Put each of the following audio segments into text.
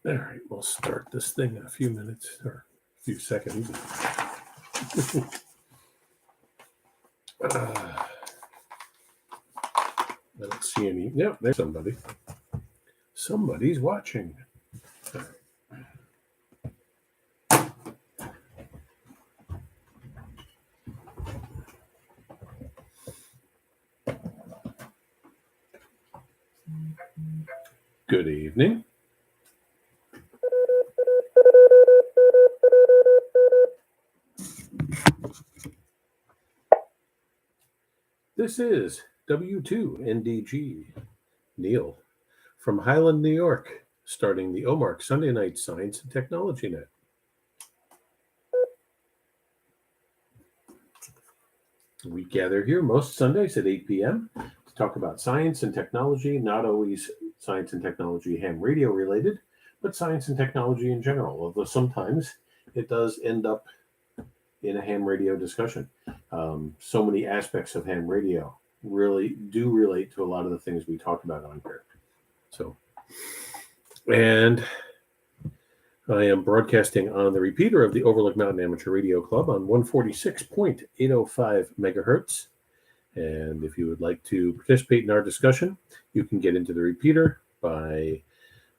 All right, we'll start this thing in a few minutes or a few seconds. I don't see any. Yep, there's somebody. Somebody's watching. Good evening. This is W2NDG, Neil, from Highland, New York, starting the OMARC Sunday Night Science and Technology Net. We gather here most Sundays at 8 p.m. to talk about science and technology, not always science and technology ham radio related, but science and technology in general, although sometimes it does end up in a ham radio discussion. So many aspects of ham radio really do relate to a lot of the things we talk about on here. So, and I am broadcasting on the repeater of the Overlook Mountain Amateur Radio Club on 146.805 megahertz. And if you would like to participate in our discussion, you can get into the repeater by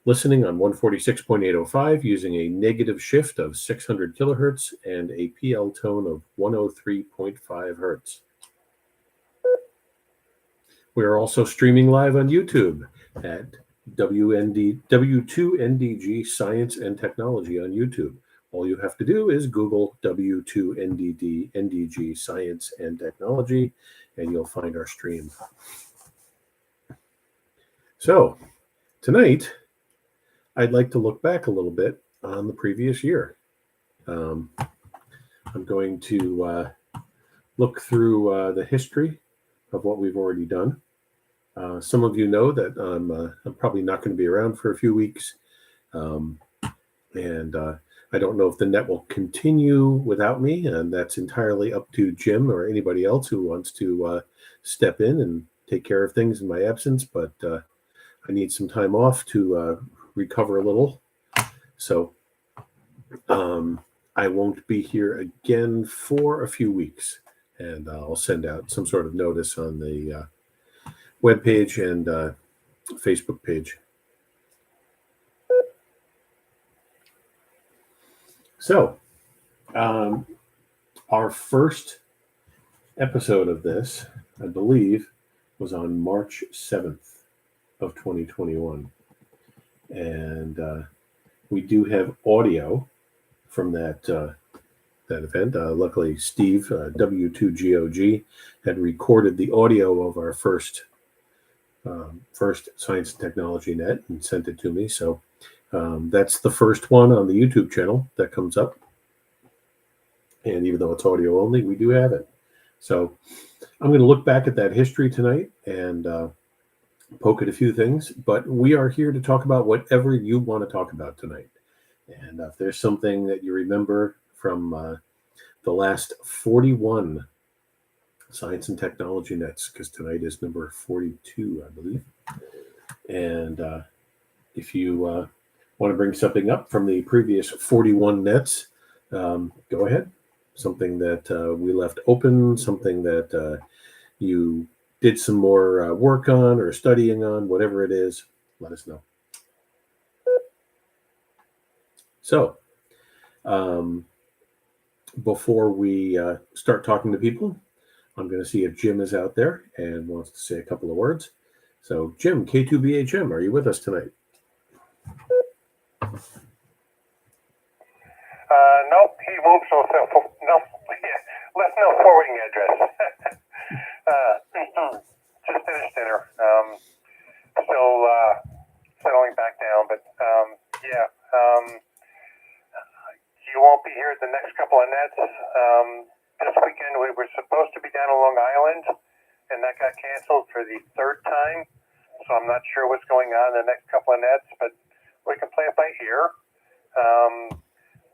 listening on 146.805 using a negative shift of 600 kilohertz and a PL tone of 103.5 hertz. We are also streaming live on YouTube at W2NDG Science and Technology on YouTube. All you have to do is Google W2NDG Science and Technology, and you'll find our stream. So, tonight, I'd like to look back a little bit on the previous year. I'm going to look through the history of what we've already done. Some of you know that I'm probably not going to be around for a few weeks. And I don't know if the net will continue without me, and that's entirely up to Jim or anybody else who wants to step in and take care of things in my absence. But I need some time off to recover a little. So I won't be here again for a few weeks, and I'll send out some sort of notice on the webpage and Facebook page. So, our first episode of this, I believe, was on March 7th of 2021. And we do have audio from that event. Luckily, Steve, W2GOG, had recorded the audio of our first Science and Technology Net and sent it to me. So that's the first one on the YouTube channel that comes up. And even though it's audio only, we do have it. So I'm going to look back at that history tonight and poke at a few things. But we are here to talk about whatever you want to talk about tonight. And if there's something that you remember from the last 41 Science and Technology Nets, because tonight is number 42, I believe. And if you want to bring something up from the previous 41 nets, go ahead. Something that we left open, something that you did some more work on or studying on, whatever it is, let us know. So, before we start talking to people, I'm going to see if Jim is out there and wants to say a couple of words. So, Jim, K2BHM, are you with us tonight? Nope, he moved so no, left no forwarding address. Just finished dinner. Still settling back down, but you won't be here the next couple of nets. This weekend we were supposed to be down on Long Island, and that got canceled for the third time. So I'm not sure what's going on in the next couple of nets, but we can play it by ear.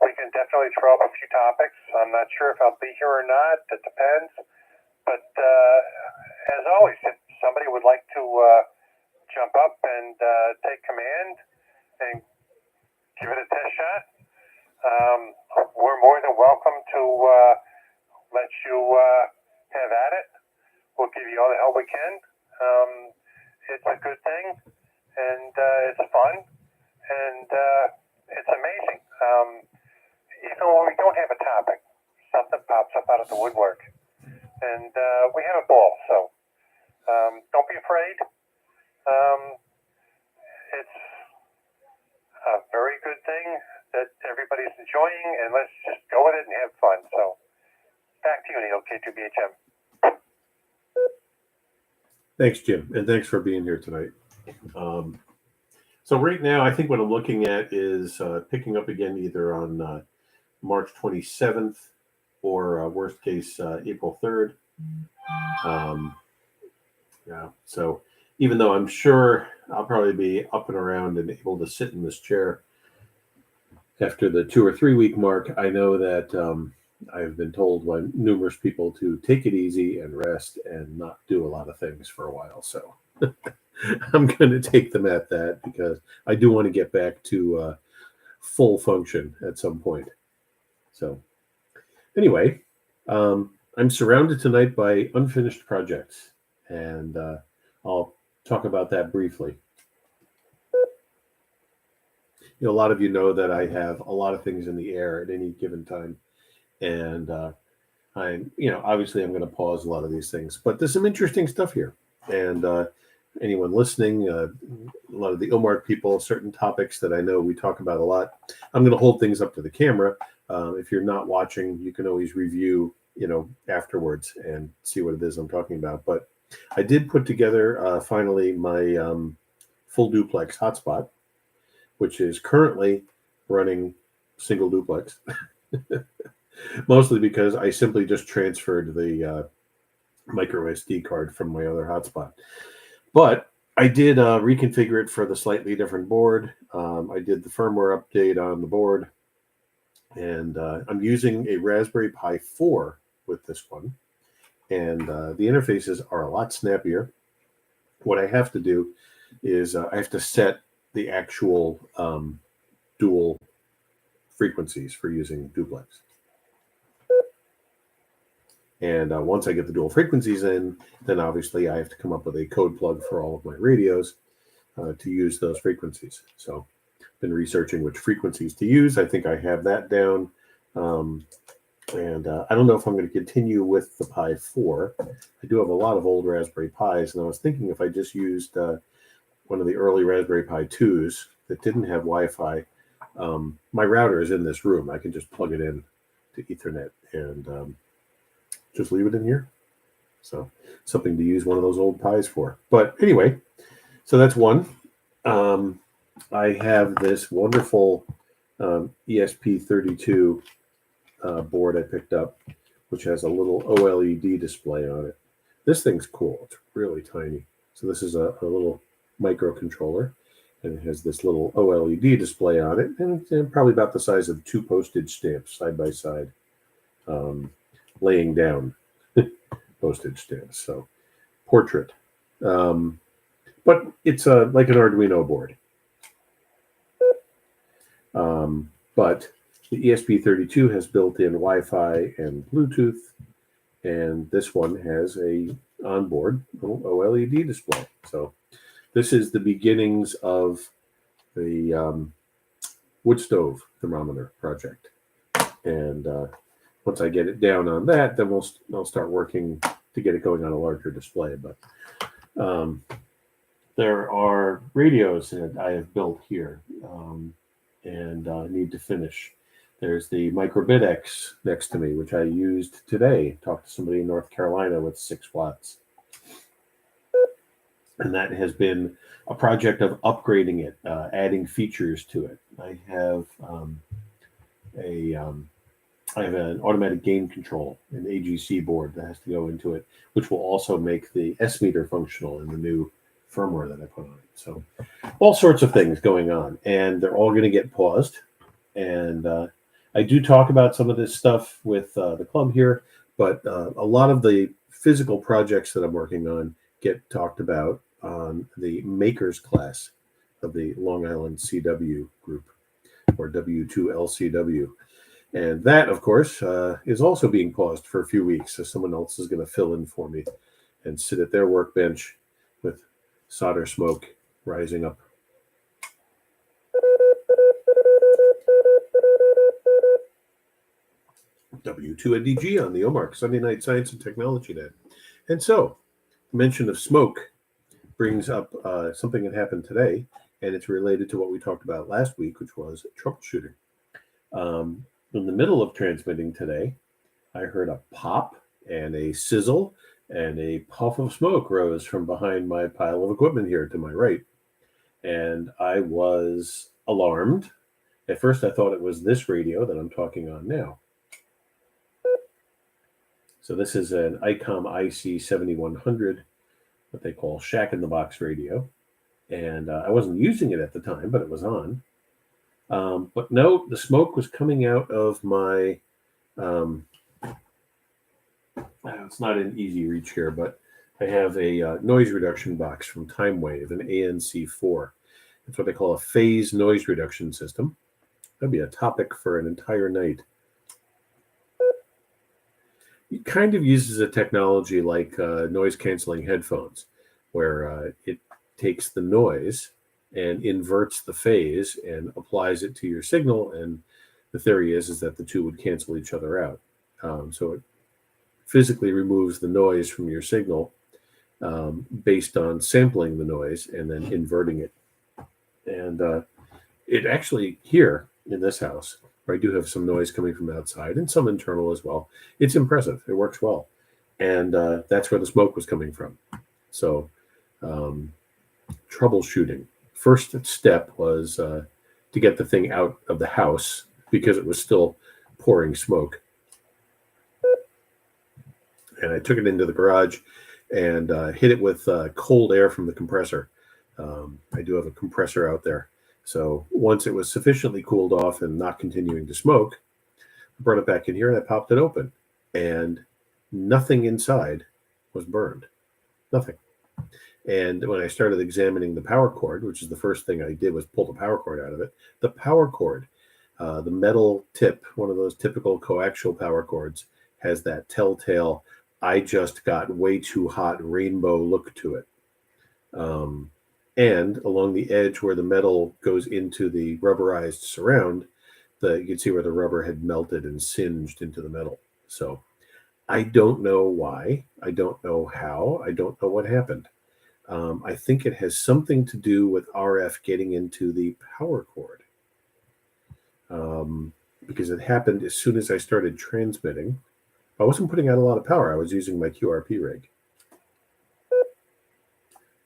We can definitely throw up a few topics. I'm not sure if I'll be here or not. That depends. But as always, if somebody would like to jump up and take command and give it a test shot. We're more than welcome to let you have at it. We'll give you all the help we can. It's a good thing, and it's fun, and it's amazing. Even when we don't have a topic, something pops up out of the woodwork, and we have a ball. So don't be afraid. It's a very good thing that everybody's enjoying, and let's just go with it and have fun. So back to you, Neil, K2BHM. Thanks, Jim, and thanks for being here tonight. So right now, I think what I'm looking at is picking up again either on March 27th or worst case April 3rd. Yeah, so even though I'm sure I'll probably be up and around and able to sit in this chair after the 2 or 3 week mark, I know that I've been told by numerous people to take it easy and rest and not do a lot of things for a while. So I'm going to take them at that because I do want to get back to full function at some point. So anyway, I'm surrounded tonight by unfinished projects, and I'll talk about that briefly. A lot of you know that I have a lot of things in the air at any given time. And obviously I'm going to pause a lot of these things, but there's some interesting stuff here. And anyone listening, a lot of the OMARC people, certain topics that I know we talk about a lot. I'm going to hold things up to the camera. If you're not watching, you can always review, afterwards and see what it is I'm talking about. But I did put together finally my full duplex hotspot, which is currently running single duplex. Mostly because I simply just transferred the micro SD card from my other hotspot. But I did reconfigure it for the slightly different board. I did the firmware update on the board. And I'm using a Raspberry Pi 4 with this one. And the interfaces are a lot snappier. What I have to do is I have to set the actual dual frequencies for using duplex. And once I get the dual frequencies in, then obviously I have to come up with a code plug for all of my radios to use those frequencies. So I've been researching which frequencies to use. I think I have that down. And I don't know if I'm going to continue with the Pi 4. I do have a lot of old Raspberry Pis, and I was thinking if I just used one of the early Raspberry Pi 2s that didn't have Wi-Fi, my router is in this room. I can just plug it in to Ethernet and just leave it in here. So something to use one of those old Pis for. But anyway, so that's one. I have this wonderful ESP32 board I picked up, which has a little OLED display on it. This thing's cool. It's really tiny. So this is a little microcontroller, and it has this little OLED display on it, and it's probably about the size of 2 postage stamps side by side, laying down postage stamps. So portrait. But it's like an Arduino board. But the ESP32 has built-in Wi-Fi and Bluetooth, and this one has a onboard OLED display. So this is the beginnings of the wood stove thermometer project. And once I get it down on that, then I'll start working to get it going on a larger display. But there are radios that I have built here and need to finish. There's the Microbit X next to me, which I used today. Talked to somebody in North Carolina with 6 watts. And that has been a project of upgrading it, adding features to it. I have an automatic gain control, an AGC board that has to go into it, which will also make the S-meter functional in the new firmware that I put on it. So all sorts of things going on, and they're all going to get paused. And I do talk about some of this stuff with the club here, but a lot of the physical projects that I'm working on get talked about on the makers class of the Long Island CW group. or W2LCW. And that, of course, is also being paused for a few weeks. So someone else is going to fill in for me and sit at their workbench with solder smoke rising up. W2NDG on the OMARC Sunday Night Science and Technology Net. And so, mention of smoke brings up something that happened today, and it's related to what we talked about last week, which was troubleshooting. In the middle of transmitting today, I heard a pop and a sizzle, and a puff of smoke rose from behind my pile of equipment here to my right. And I was alarmed. At first, I thought it was this radio that I'm talking on now. So this is an ICOM IC7100, what they call Shack-in-the-Box radio. And I wasn't using it at the time, but it was on. But no, the smoke was coming out of my, it's not an easy reach here, but I have a noise reduction box from TimeWave, an ANC4. It's what they call a phase noise reduction system. That'd be a topic for an entire night. It kind of uses a technology like noise-canceling headphones, where it takes the noise and inverts the phase and applies it to your signal. And the theory is that the two would cancel each other out. So it physically removes the noise from your signal based on sampling the noise and then inverting it. And it actually, here in this house, where I do have some noise coming from outside and some internal as well, it's impressive. It works well. And that's where the smoke was coming from. So troubleshooting. First step was to get the thing out of the house because it was still pouring smoke. And I took it into the garage and hit it with cold air from the compressor. I do have a compressor out there. So once it was sufficiently cooled off and not continuing to smoke, I brought it back in here and I popped it open. And nothing inside was burned. Nothing. And when I started examining the power cord, which is the first thing I did was pull the power cord out of it, the power cord, the metal tip, one of those typical coaxial power cords, has that telltale, I just got way too hot rainbow look to it. And along the edge where the metal goes into the rubberized surround, you can see where the rubber had melted and singed into the metal. So I don't know why. I don't know how. I don't know what happened. I think it has something to do with RF getting into the power cord. Because it happened as soon as I started transmitting. I wasn't putting out a lot of power. I was using my QRP rig.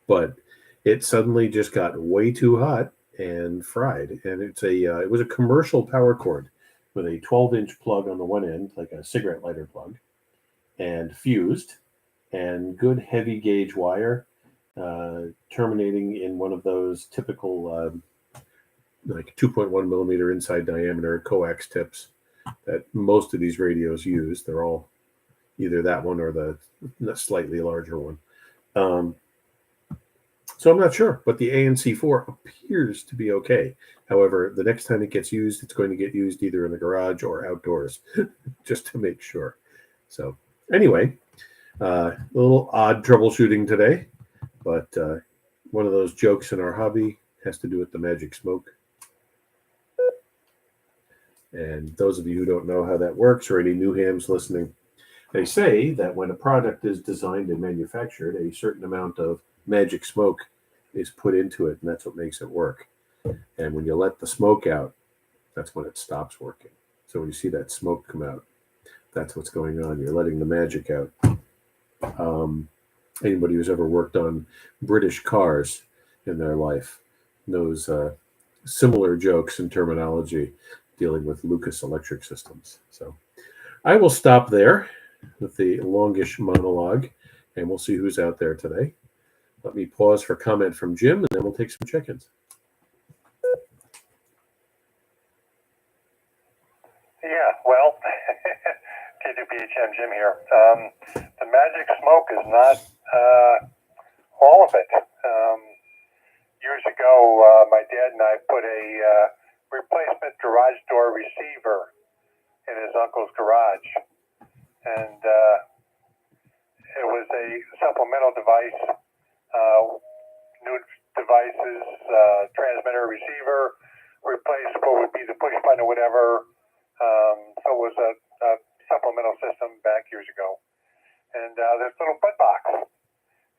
But it suddenly just got way too hot and fried. And it was a commercial power cord with a 12-inch plug on the one end, like a cigarette lighter plug, and fused, and good heavy gauge wire terminating in one of those typical like 2.1 millimeter inside diameter coax tips that most of these radios use. They're all either that one or the slightly larger one. So I'm not sure, but the ANC4 appears to be okay. However, the next time it gets used, it's going to get used either in the garage or outdoors, just to make sure. So anyway, a little odd troubleshooting today, but one of those jokes in our hobby has to do with the magic smoke. And those of you who don't know how that works, or any new hams listening, they say that when a product is designed and manufactured, a certain amount of magic smoke is put into it, and that's what makes it work. And when you let the smoke out, that's when it stops working. So when you see that smoke come out, that's what's going on. You're letting the magic out. Anybody who's ever worked on British cars in their life knows similar jokes and terminology dealing with Lucas Electric Systems. So I will stop there with the longish monologue, and we'll see who's out there today. Let me pause for comment from Jim, and then we'll take some check-ins. Yeah, well, K2PHM Jim here. The magic smoke is not all of it. Years ago, my dad and I put a replacement garage door receiver in his uncle's garage. And it was a supplemental device, new devices, transmitter, receiver, replace what would be the push button or whatever. So it was a supplemental system back years ago. And this little bud box.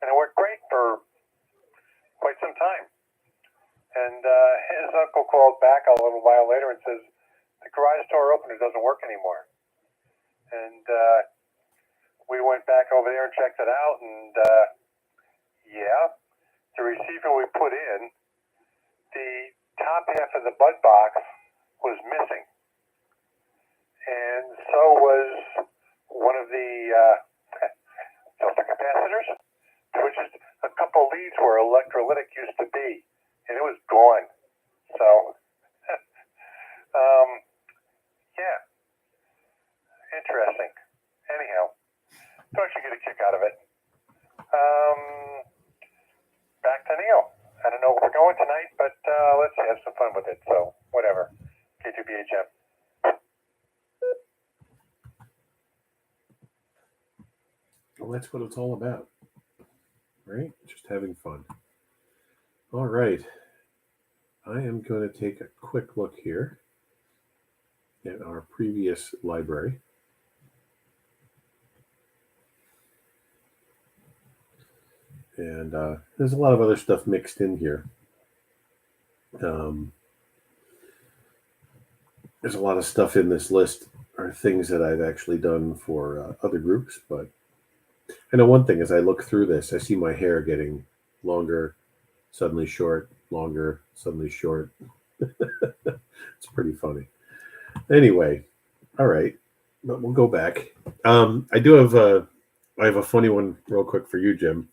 And it worked great for quite some time. And his uncle called back a little while later and says, the garage door opener doesn't work anymore. And we went back over there and checked it out, and yeah, the receiver we put in, the top half of the bud box was missing. And so was one of the filter capacitors. There was just a couple leads where electrolytic used to be, and it was gone. So, yeah, interesting. Anyhow, don't you get a kick out of it? Back to Neil. I don't know where we're going tonight, but let's have some fun with it. So, whatever. K2BHM. Well, that's what it's all about, right? Just having fun. All right. I am going to take a quick look here at our previous library. And there's a lot of other stuff mixed in here. There's a lot of stuff in this list are things that I've actually done for other groups, but I know one thing as I look through this, I see my hair getting longer, suddenly short, longer, suddenly short. It's pretty funny. Anyway, all right, but we'll go back. I have a funny one real quick for you, Jim.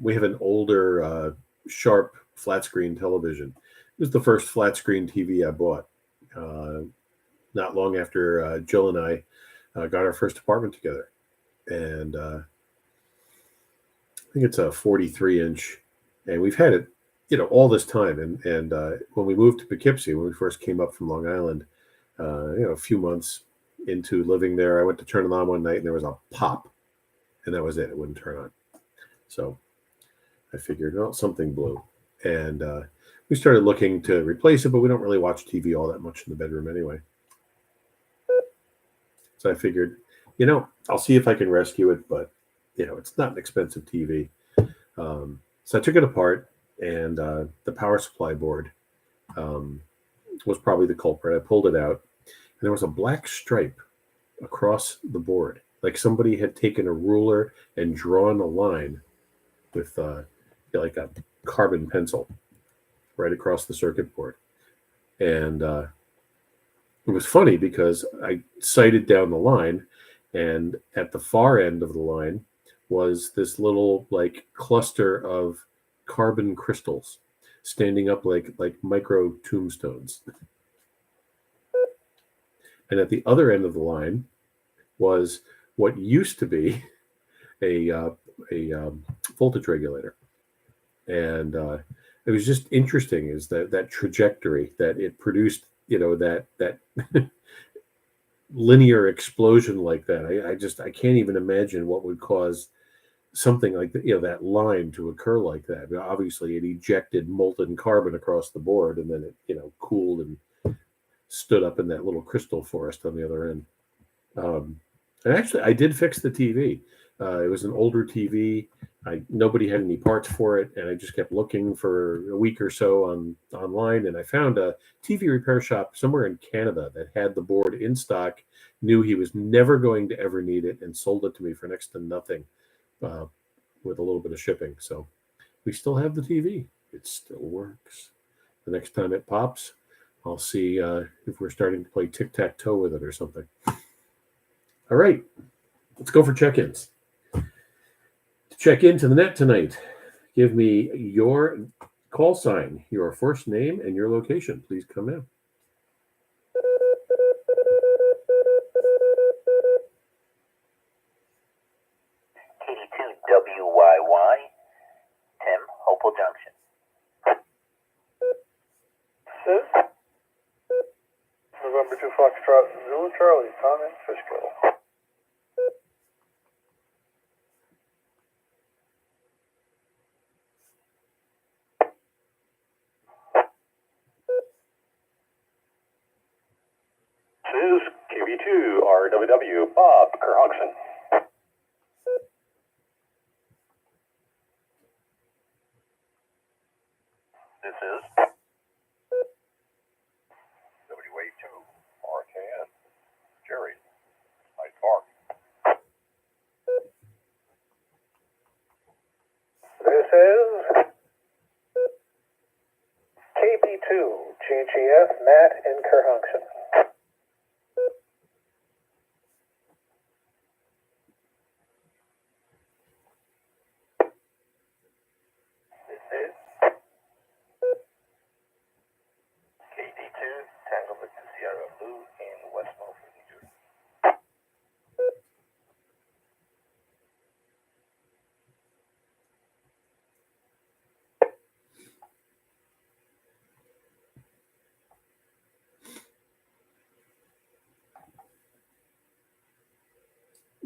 We have an older Sharp flat screen television. It was the first flat screen TV I bought. Not long after Jill and I got our first apartment together. And I think it's a 43-inch. And we've had it, all this time. And when we moved to Poughkeepsie, when we first came up from Long Island, a few months into living there, I went to turn it on one night and there was a pop. And that was it. It wouldn't turn on. So I figured, well, something blew. And we started looking to replace it, but we don't really watch TV all that much in the bedroom anyway. So I figured, I'll see if I can rescue it, but, it's not an expensive TV. So I took it apart, and the power supply board was probably the culprit. I pulled it out, and there was a black stripe across the board, like somebody had taken a ruler and drawn a line with like a carbon pencil right across the circuit board. And it was funny because I sighted down the line, and at the far end of the line was this little like cluster of carbon crystals standing up like micro tombstones. And at the other end of the line was what used to be a voltage regulator. And it was just interesting is that trajectory that it produced, that linear explosion like that. I can't even imagine what would cause something like that, that line to occur like that. Obviously, it ejected molten carbon across the board, and then it, cooled and stood up in that little crystal forest on the other end. And actually, I did fix the TV. It was an older TV. Nobody had any parts for it, and I just kept looking for a week or so online, and I found a TV repair shop somewhere in Canada that had the board in stock, knew he was never going to ever need it, and sold it to me for next to nothing with a little bit of shipping. So we still have the TV. It still works. The next time it pops, I'll see if we're starting to play tic-tac-toe with it or something. All right, let's go for check-ins. To check into the net tonight, give me your call sign, your first name, and your location. Please come in. KD2WYY, Tim, Hopewell Junction. Sis? November 2 Foxtrot Zulu Charlie, Tom in Fishkill. This is QB2 RWW, Bob Kerhonkson. This is WA2 RKN, Jerry, Hyde Park. This is KB2 GGF, Matt in Kerhonkson. This is KD2 Tango Victor Sierra Blue in West Milford, New Jersey.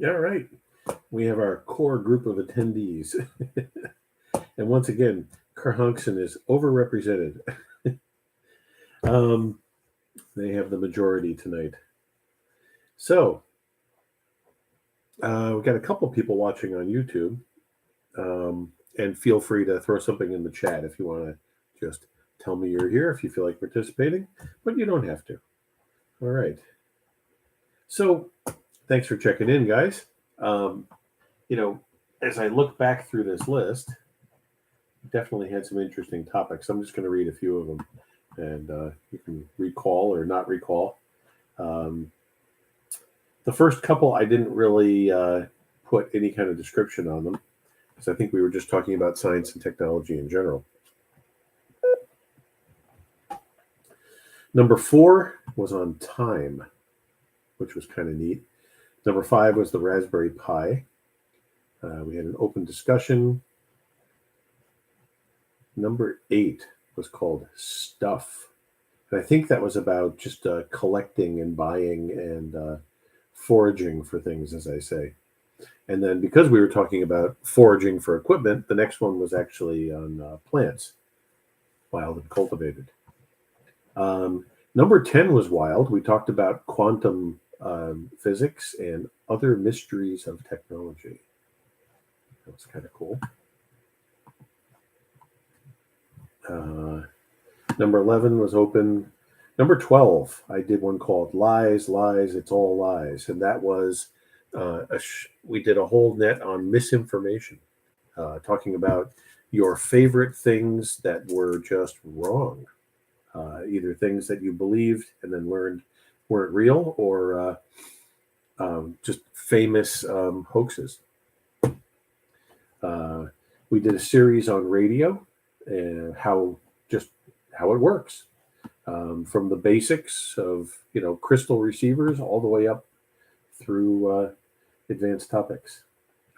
All right. We have our core group of attendees. And once again, Kerhonkson is overrepresented. They have the majority tonight. So, we've got a couple people watching on YouTube. And feel free to throw something in the chat if you want to just tell me you're here if you feel like participating, but you don't have to. All right. So, thanks for checking in, guys. As I look back through this list, definitely had some interesting topics. I'm just going to read a few of them, and you can recall or not recall. The first couple, I didn't really put any kind of description on them, because I think we were just talking about science and technology in general. Number 4 was on time, which was kind of neat. Number 5 was the Raspberry Pi. We had an open discussion. Number 8 was called Stuff. And I think that was about just collecting and buying and foraging for things, as I say. And then because we were talking about foraging for equipment, the next one was actually on plants, wild and cultivated. Number 10 was wild. We talked about quantum physics and other mysteries of technology. That was kind of cool. Number 11 was open. Number 12, I did one called Lies, Lies, It's All Lies. And that was, we did a whole net on misinformation, talking about your favorite things that were just wrong. Either things that you believed and then learned weren't real, or just famous hoaxes. We did a series on radio and how it works, from the basics of crystal receivers all the way up through advanced topics.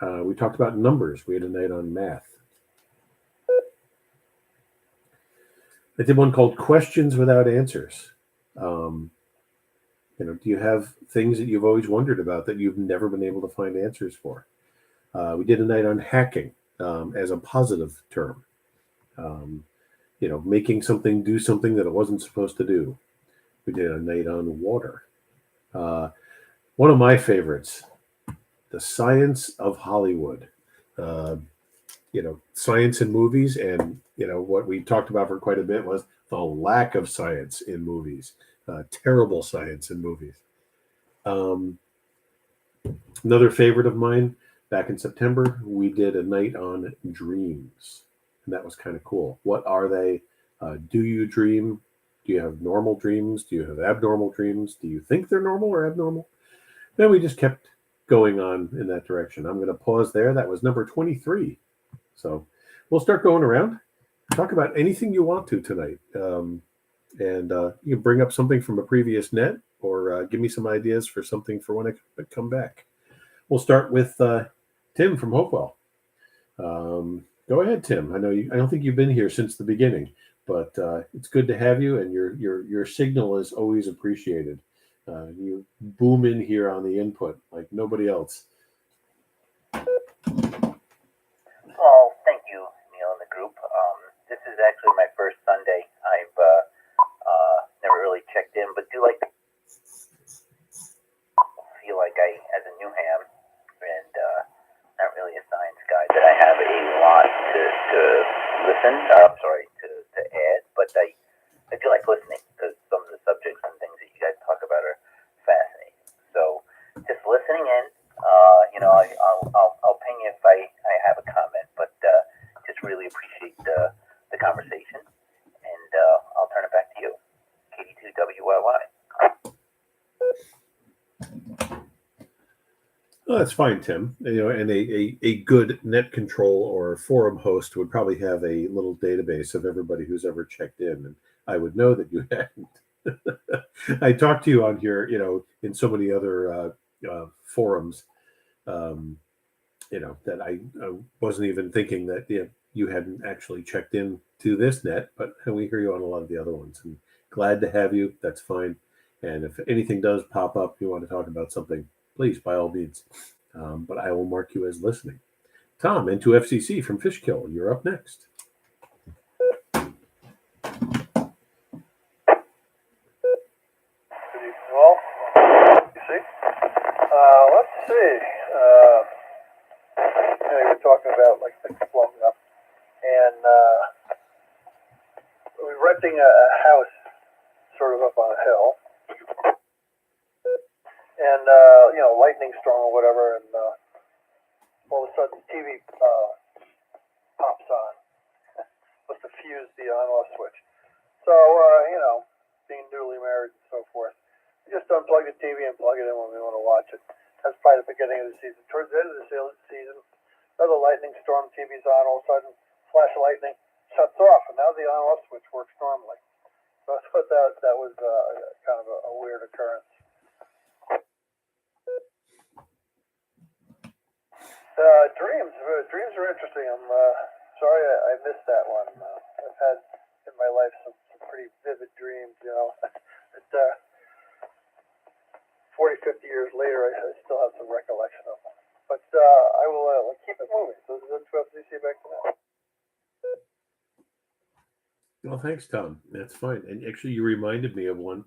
We talked about numbers. We had a night on math. I did one called Questions Without Answers. Do you have things that you've always wondered about that you've never been able to find answers for? We did a night on hacking as a positive term. Making something do something that it wasn't supposed to do. We did a night on water. One of my favorites, the science of Hollywood. Science in movies, and what we talked about for quite a bit was the lack of science in movies. Terrible science in movies. Another favorite of mine, back in September, we did a night on dreams, and that was kind of cool. What are they? Do you dream? Do you have normal dreams? Do you have abnormal dreams? Do you think they're normal or abnormal? Then we just kept going on in that direction. I'm going to pause there. That was number 23. So we'll start going around. Talk about anything you want to tonight. And you can bring up something from a previous net, or give me some ideas for something for when I come back. We'll start with Tim from Hopewell. Go ahead, Tim. I don't think you've been here since the beginning, But it's good to have you, and your signal is always appreciated. You boom in here on the input like nobody else. Well, thank you, Neil, and the group. This is actually my first Sunday. I've never really checked in, but do like to feel like as a new ham, and not really a science guy, that I have a lot to listen. To add, but I do like listening because some of the subjects and things that you guys talk about are fascinating. So just listening in. I'll ping if I have a comment, but just really appreciate the conversation, and I'll turn it back to you, KD2WYY. Oh, that's fine, Tim. And a good net control or forum host would probably have a little database of everybody who's ever checked in, and I would know that you hadn't. I talked to you on here, in so many other forums, that I wasn't even thinking that you hadn't actually checked in to this net, but we hear you on a lot of the other ones, and glad to have you. That's fine. And if anything does pop up, you want to talk about something, please, by all means. But I will mark you as listening. Tom, into FCC from Fishkill, you're up next. Well, you see, let's see. We're talking about like things blowing up, and we're renting a house sort of up on a hill, and lightning storm or whatever, and all of a sudden the TV pops on. Must have fused the on-off switch. So being newly married and so forth, we just unplug the TV and plug it in when we want to watch it. That's probably the beginning of the season. Towards the end of the season, another lightning storm, TV's on, all of a sudden, flash of lightning, shuts off, and now the on-off switch works normally. So I thought that was kind of a weird occurrence. Dreams are interesting. I'm sorry I missed that one. I've had in my life some pretty vivid dreams, At 40, 50 years later, I still have some recollection of them. But I will keep it moving. So this is FCC back to that. Well, thanks, Tom. That's fine. And actually, you reminded me of one.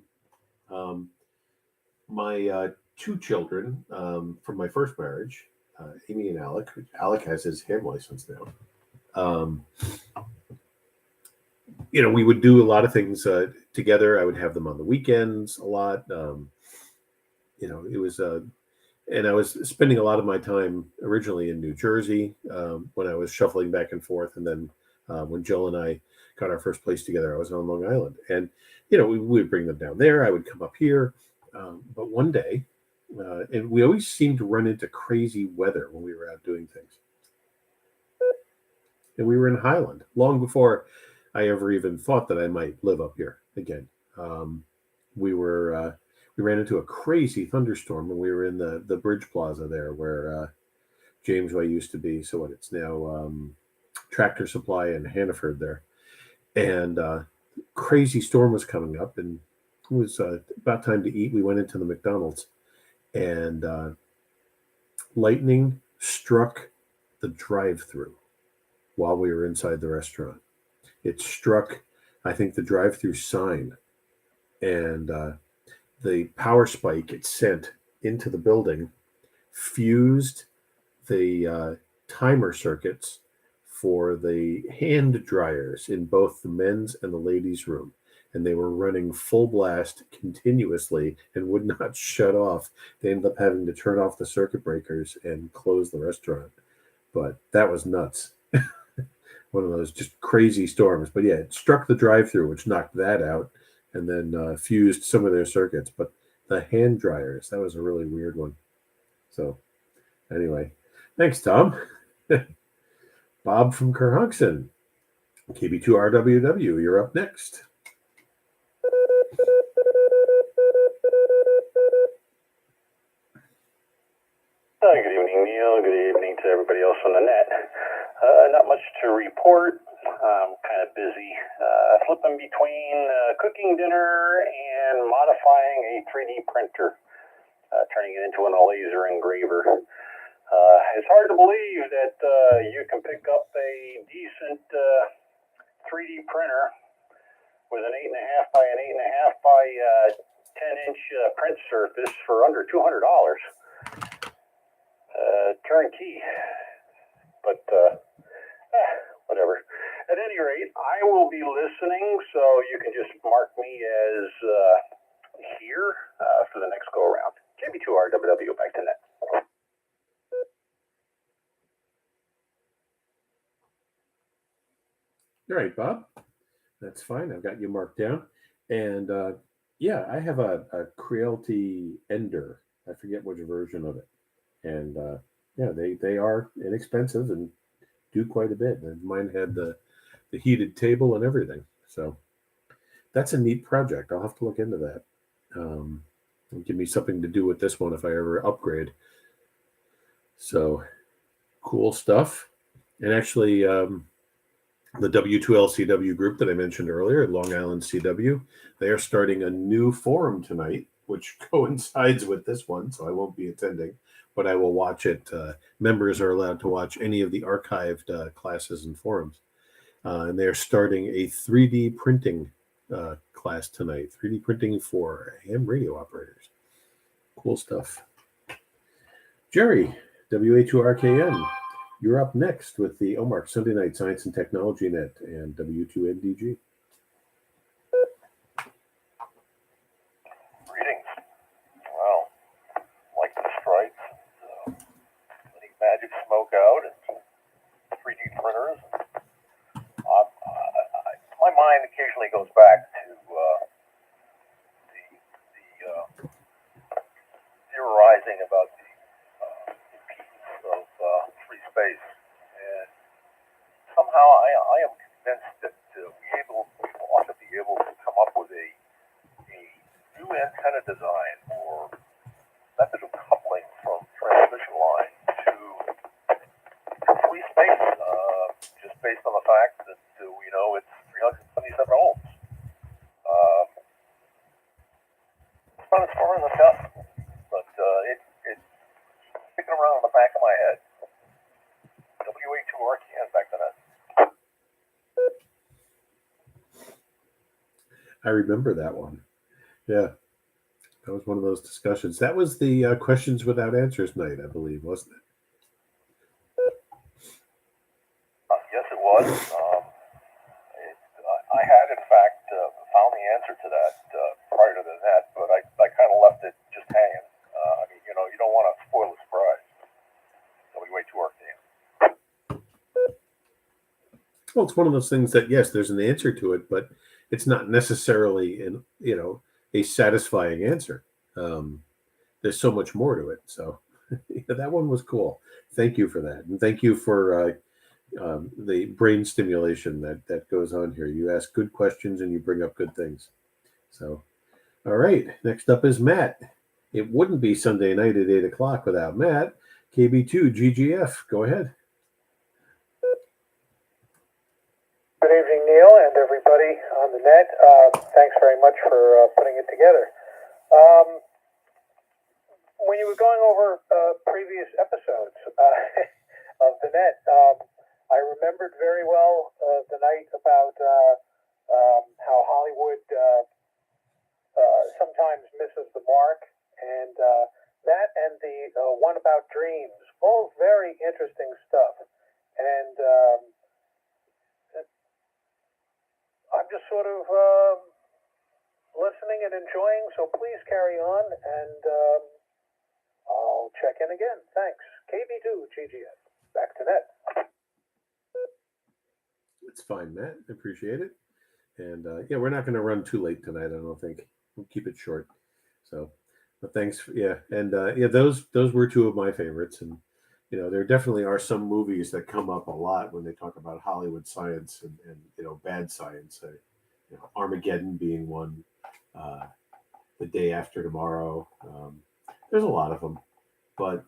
My two children from my first marriage, Amy and Alec. Alec has his ham license now. We would do a lot of things together. I would have them on the weekends a lot. It was, and I was spending a lot of my time originally in New Jersey when I was shuffling back and forth. And then when Jill and I got our first place together, I was on Long Island. And, we would bring them down there. I would come up here. But one day, and we always seemed to run into crazy weather when we were out doing things. And we were in Highland long before I ever even thought that I might live up here again. We ran into a crazy thunderstorm when we were in the Bridge Plaza there where Jamesway used to be. So it's now Tractor Supply in Hannaford there. And crazy storm was coming up, and it was about time to eat. We went into the McDonald's, and lightning struck the drive-through while we were inside the restaurant. It struck, I think, the drive-through sign, and the power spike it sent into the building fused the timer circuits for the hand dryers in both the men's and the ladies' room. And they were running full blast continuously and would not shut off. They ended up having to turn off the circuit breakers and close the restaurant. But that was nuts. One of those just crazy storms. But yeah, it struck the drive-through, which knocked that out, and then fused some of their circuits. But the hand dryers, that was a really weird one. So anyway, thanks, Tom. Bob from Kerhonkson, KB2RWW, you're up next. Good evening, Neil. Good evening to everybody else on the net. Not much to report. I'm kind of busy flipping between cooking dinner and modifying a 3D printer, turning it into a laser engraver. It's hard to believe that you can pick up a decent 3D printer with an 8.5 by an 8.5 by 10-inch print surface for under $200. Turnkey. But whatever. At any rate, I will be listening, so you can just mark me as here for the next go around. KB2RWW, back to net. All right, Bob. That's fine. I've got you marked down. And yeah, I have a Creality Ender. I forget which version of it. And yeah, they are inexpensive and do quite a bit. And mine had the heated table and everything. So that's a neat project. I'll have to look into that. Give me something to do with this one if I ever upgrade. So cool stuff. And actually, the W2LCW group that I mentioned earlier, Long Island CW, they are starting a new forum tonight, which coincides with this one, so I won't be attending, but I will watch it. Members are allowed to watch any of the archived classes and forums. And they're starting a 3D printing class tonight, 3D printing for ham radio operators. Cool stuff. Jerry, WA2RKN. You're up next with the OMARC Sunday Night Science and Technology Net and W2NDG. Greetings. Well, like the stripes, letting magic smoke out and 3D printers. My mind occasionally goes back to the theorizing about the impedance of free space, and somehow I am convinced that we ought to be able to come up with a new antenna design or method of coupling from transmission line to free space, just based on the fact that we know it's 377 ohms. It's not as far in the depth, but it's sticking around in the back of my head. WA2RKN, back to that. I remember that one. Yeah, that was one of those discussions. That was the questions without answers night, I believe, wasn't it? Yes, it was. I had, in fact, found the answer to that prior to the net, but I kind of left it just hanging. I mean, you don't want to spoil the surprise. WA2RKN. Well, it's one of those things that, yes, there's an answer to it, but it's not necessarily a satisfying answer. There's so much more to it. So that one was cool. Thank you for that. And thank you for the brain stimulation that goes on here. You ask good questions and you bring up good things. So, all right. Next up is Matt. It wouldn't be Sunday night at 8 o'clock without Matt. KB2 GGF. Go ahead. Good evening, Neil, and everybody on the net. Thanks very much for putting it together. When you were going over previous episodes of the net, I remembered very well the night about how Hollywood sometimes misses the mark, and that and the one about dreams, both very interesting stuff. And I'm just sort of listening and enjoying, so please carry on, and I'll check in again. Thanks. KB2 GGS. Back to net. It's fine, Matt. I appreciate it. And yeah, we're not going to run too late tonight, I don't think. We'll keep it short. So, but thanks. Yeah. And yeah, those were two of my favorites. And, there definitely are some movies that come up a lot when they talk about Hollywood science and bad science. Armageddon being one, The Day After Tomorrow. There's a lot of them, but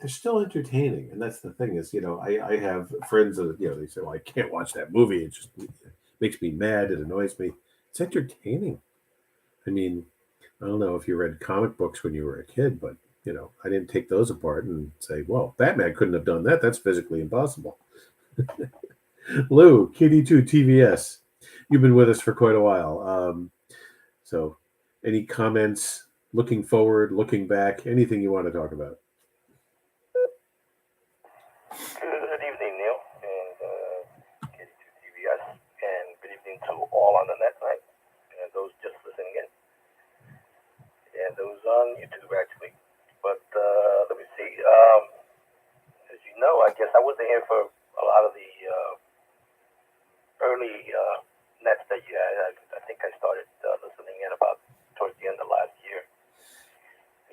they're still entertaining, and that's the thing is, I have friends that they say, "Well, I can't watch that movie; it just makes me mad. It annoys me." It's entertaining. I mean, I don't know if you read comic books when you were a kid, but I didn't take those apart and say, "Well, Batman couldn't have done that. That's physically impossible." Lou, KD2 TVS, you've been with us for quite a while. So, any comments? Looking forward, looking back, anything you want to talk about? Good evening, Neil, and KD2TVS, and good evening to all on the net tonight, and those just listening in, and those on YouTube, actually. But let me see. As you know, I guess I wasn't here for a lot of the early nets that you had. I think I started listening in about towards the end of last year.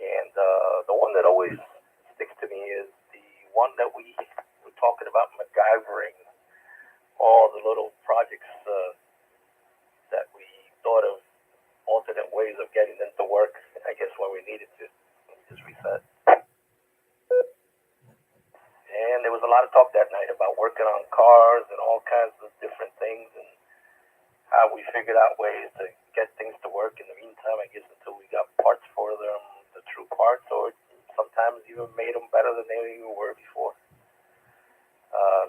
And the one that always sticks to me is the one that we were talking about MacGyvering, all the little projects that we thought of alternate ways of getting them to work, I guess, when we needed to. Let me just reset. And there was a lot of talk that night about working on cars and all kinds of different things and how we figured out ways to get things to work in the meantime, I guess, until we got parts for them, the true parts, or sometimes even made them better than they even were before.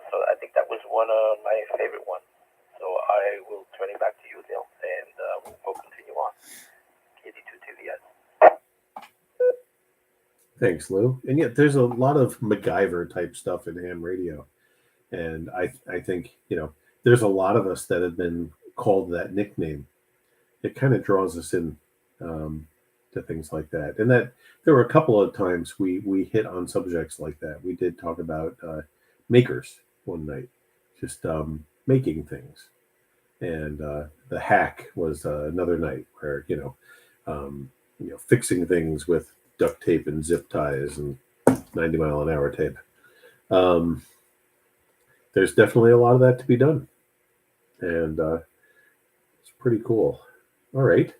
So I think that was one of my favorite ones. So I will turn it back to you, Neil, and we'll continue on. KD2TVS. Thanks, Lou. And yet, there's a lot of MacGyver type stuff in ham radio, and I think there's a lot of us that have been called that nickname. It kind of draws us in to things like that, and that there were a couple of times we hit on subjects like that. We did talk about makers one night, just making things, and the hack was another night where fixing things with duct tape and zip ties and 90-mile-an-hour tape. There's definitely a lot of that to be done, and it's pretty cool. All right.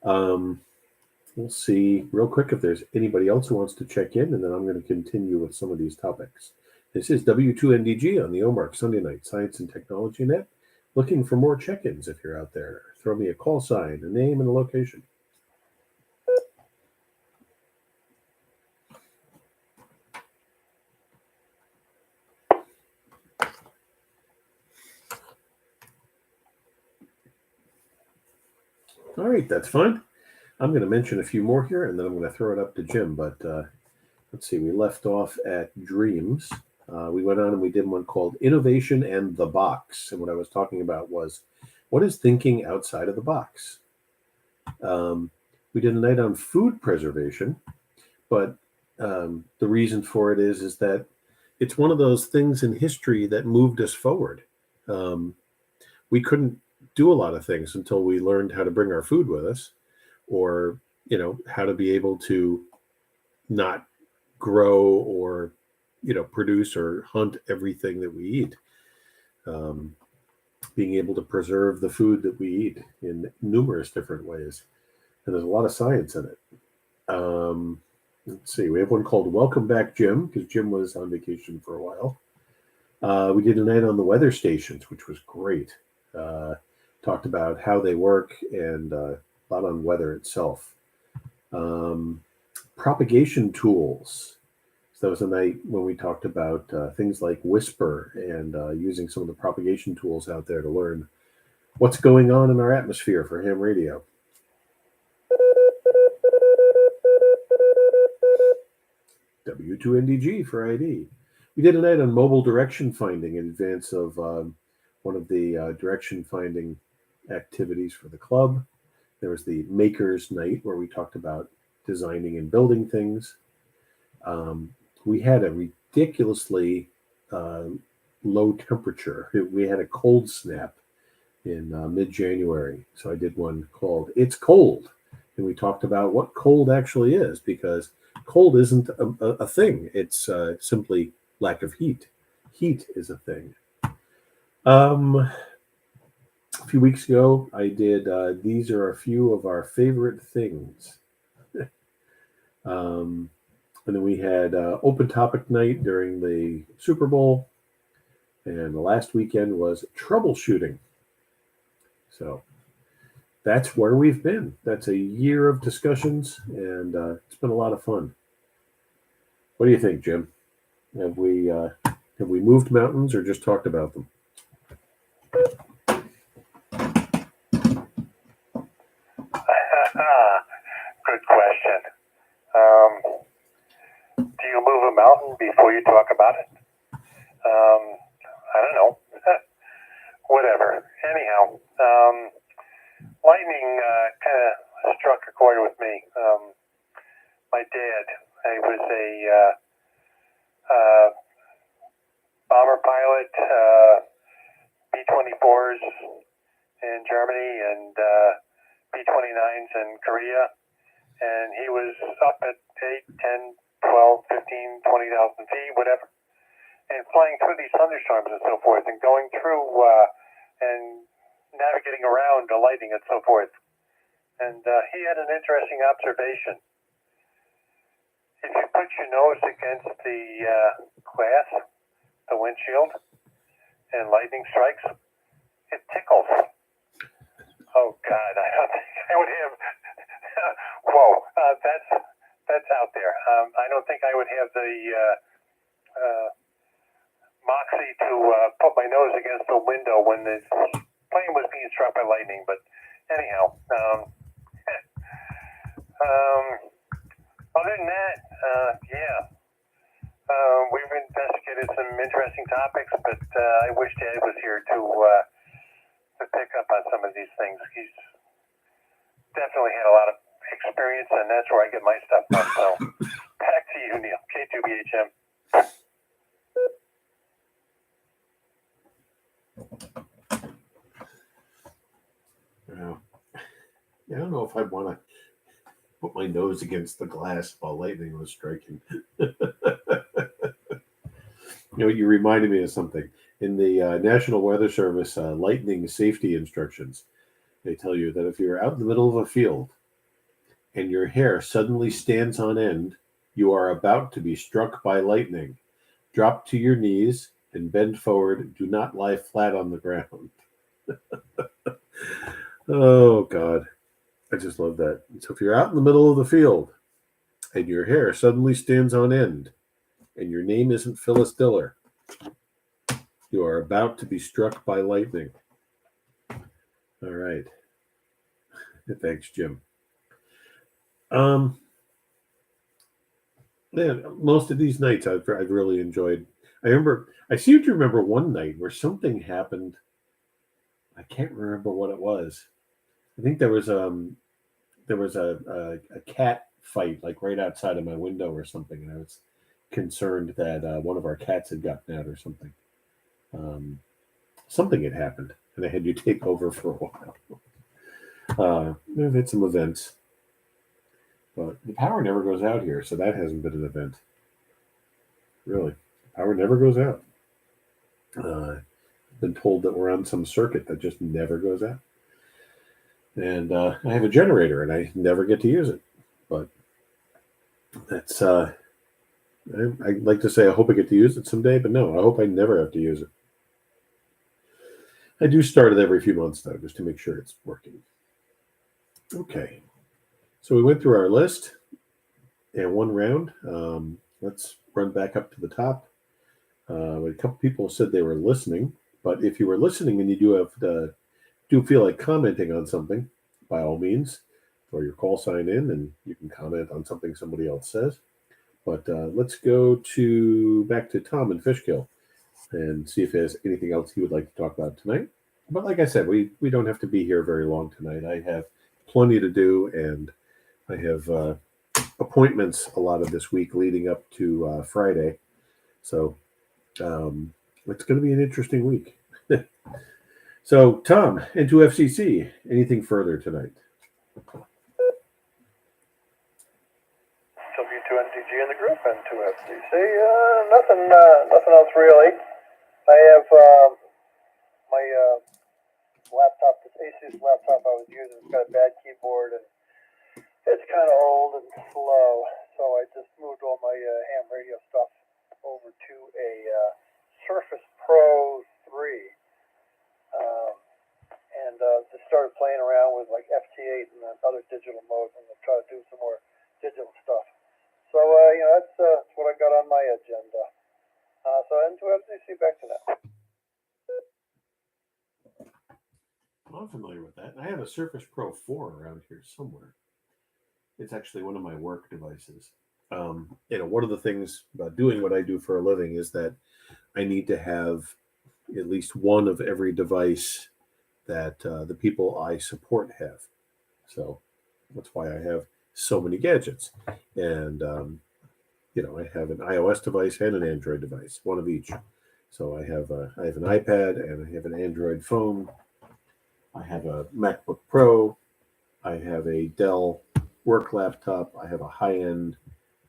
We'll see real quick if there's anybody else who wants to check in, and then I'm going to continue with some of these topics. This is W2NDG on the OMARC Sunday Night Science and Technology Net. Looking for more check-ins if you're out there. Throw me a call sign, a name, and a location. All right, that's fine. I'm going to mention a few more here, and then I'm going to throw it up to Jim. But let's see, we left off at dreams. We went on and we did one called Innovation and the Box. And what I was talking about was, what is thinking outside of the box? We did a night on food preservation, but the reason for it is that it's one of those things in history that moved us forward. We couldn't do a lot of things until we learned how to bring our food with us, or how to be able to not grow or produce or hunt everything that we eat. Being able to preserve the food that we eat in numerous different ways, and there's a lot of science in it. Let's see, we have one called Welcome Back Jim, because Jim was on vacation for a while. We did a night on the weather stations, which was great. Talked about how they work and a lot on weather itself. Propagation tools. So that was a night when we talked about things like Whisper and using some of the propagation tools out there to learn what's going on in our atmosphere for ham radio. W2NDG for ID. We did a night on mobile direction finding in advance of one of the direction finding activities for the club. There was the Makers Night where we talked about designing and building things. We had a ridiculously low temperature. We had a cold snap in mid-January. So I did one called It's Cold. And we talked about what cold actually is, because cold isn't a thing. It's simply lack of heat. Heat is a thing. A few weeks ago, I did These Are a Few of Our Favorite Things. And then we had open topic night during the Super Bowl. And the last weekend was troubleshooting. So that's where we've been. That's a year of discussions, and it's been a lot of fun. What do you think, Jim? Have we moved mountains or just talked about them? Good question. Do you move a mountain before you talk about it? I don't know. Whatever. Anyhow, lightning kind of struck a chord with me. My dad, he was a bomber pilot, B-24s in Germany and B-29s in Korea. And he was up at 8, 10, 12, 15, 20,000 feet, whatever, and flying through these thunderstorms and so forth, and going through and navigating around the lightning and so forth. And he had an interesting observation. If you put your nose against the glass, the windshield, and lightning strikes, it tickles. Oh God, I don't think I would have. Whoa, that's out there. I don't think I would have the moxie to put my nose against the window when the plane was being struck by lightning. But anyhow, other than that, we've investigated some interesting topics, but I wish Dad was here to pick up on some of these things. He's definitely had a lot of experience, and that's where I get my stuff from. So back to you, Neil. K2BHM. I don't know if I'd want to put my nose against the glass while lightning was striking. You reminded me of something. In the National Weather Service lightning safety instructions, they tell you that if you're out in the middle of a field and your hair suddenly stands on end, you are about to be struck by lightning. Drop to your knees and bend forward. Do not lie flat on the ground. Oh, God. I just love that. So if you're out in the middle of the field and your hair suddenly stands on end and your name isn't Phyllis Diller, you are about to be struck by lightning. All right. Thanks, Jim. Man, most of these nights I've really enjoyed. I seem to remember one night where something happened. I can't remember what it was. I think there was a cat fight like right outside of my window or something, and I was concerned that one of our cats had gotten out or something. Something had happened, and I had you take over for a while. We've had some events, but the power never goes out here, so that hasn't been an event. Really, the power never goes out. I've been told that we're on some circuit that just never goes out. And I have a generator, and I never get to use it. But that's, I like to say I hope I get to use it someday, but no, I hope I never have to use it. I do start it every few months, though, just to make sure it's working. Okay. So we went through our list and one round. Let's run back up to the top. A couple people said they were listening, but if you were listening and you do feel like commenting on something, by all means, throw your call sign in and you can comment on something somebody else says. But let's go back to Tom in Fishkill and see if there's anything else he would like to talk about tonight. But like I said, we don't have to be here very long tonight. I have plenty to do, and I have appointments a lot of this week leading up to Friday. So it's going to be an interesting week. So, Tom, into FCC, anything further tonight? W2NTG in the group and 2FCC. Nothing else really. I have my laptop, this Asus laptop I was using, it's got a bad keyboard and it's kind of old and slow. so I just moved all my ham radio stuff over to a Surface Pro 3. And just started playing around with like FT8 and other digital modes, and try to do some more digital stuff. So that's what I got on my agenda. So NTWC, back to that. I'm familiar with that. I have a Surface Pro 4 around here somewhere. It's actually one of my work devices. One of the things about doing what I do for a living is that I need to have at least one of every device that the people I support have. So that's why I have so many gadgets. And, I have an iOS device and an Android device, one of each. So I have an iPad and I have an Android phone. I have a MacBook Pro. I have a Dell work laptop. I have a high-end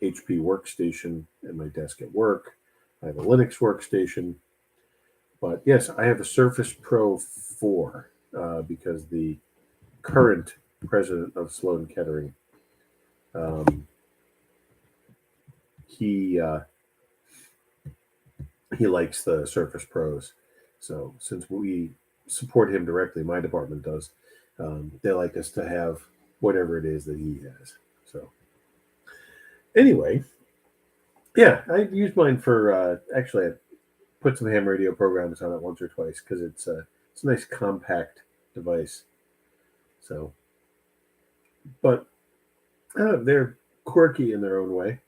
HP workstation at my desk at work. I have a Linux workstation. But yes, I have a Surface Pro 4 because the current president of Sloan Kettering, he likes the Surface Pros. So since we support him directly, my department does, they like us to have whatever it is that he has. So anyway, yeah, I used mine for actually I put some ham radio programs on it once or twice because it's a nice compact device. So, but they're quirky in their own way,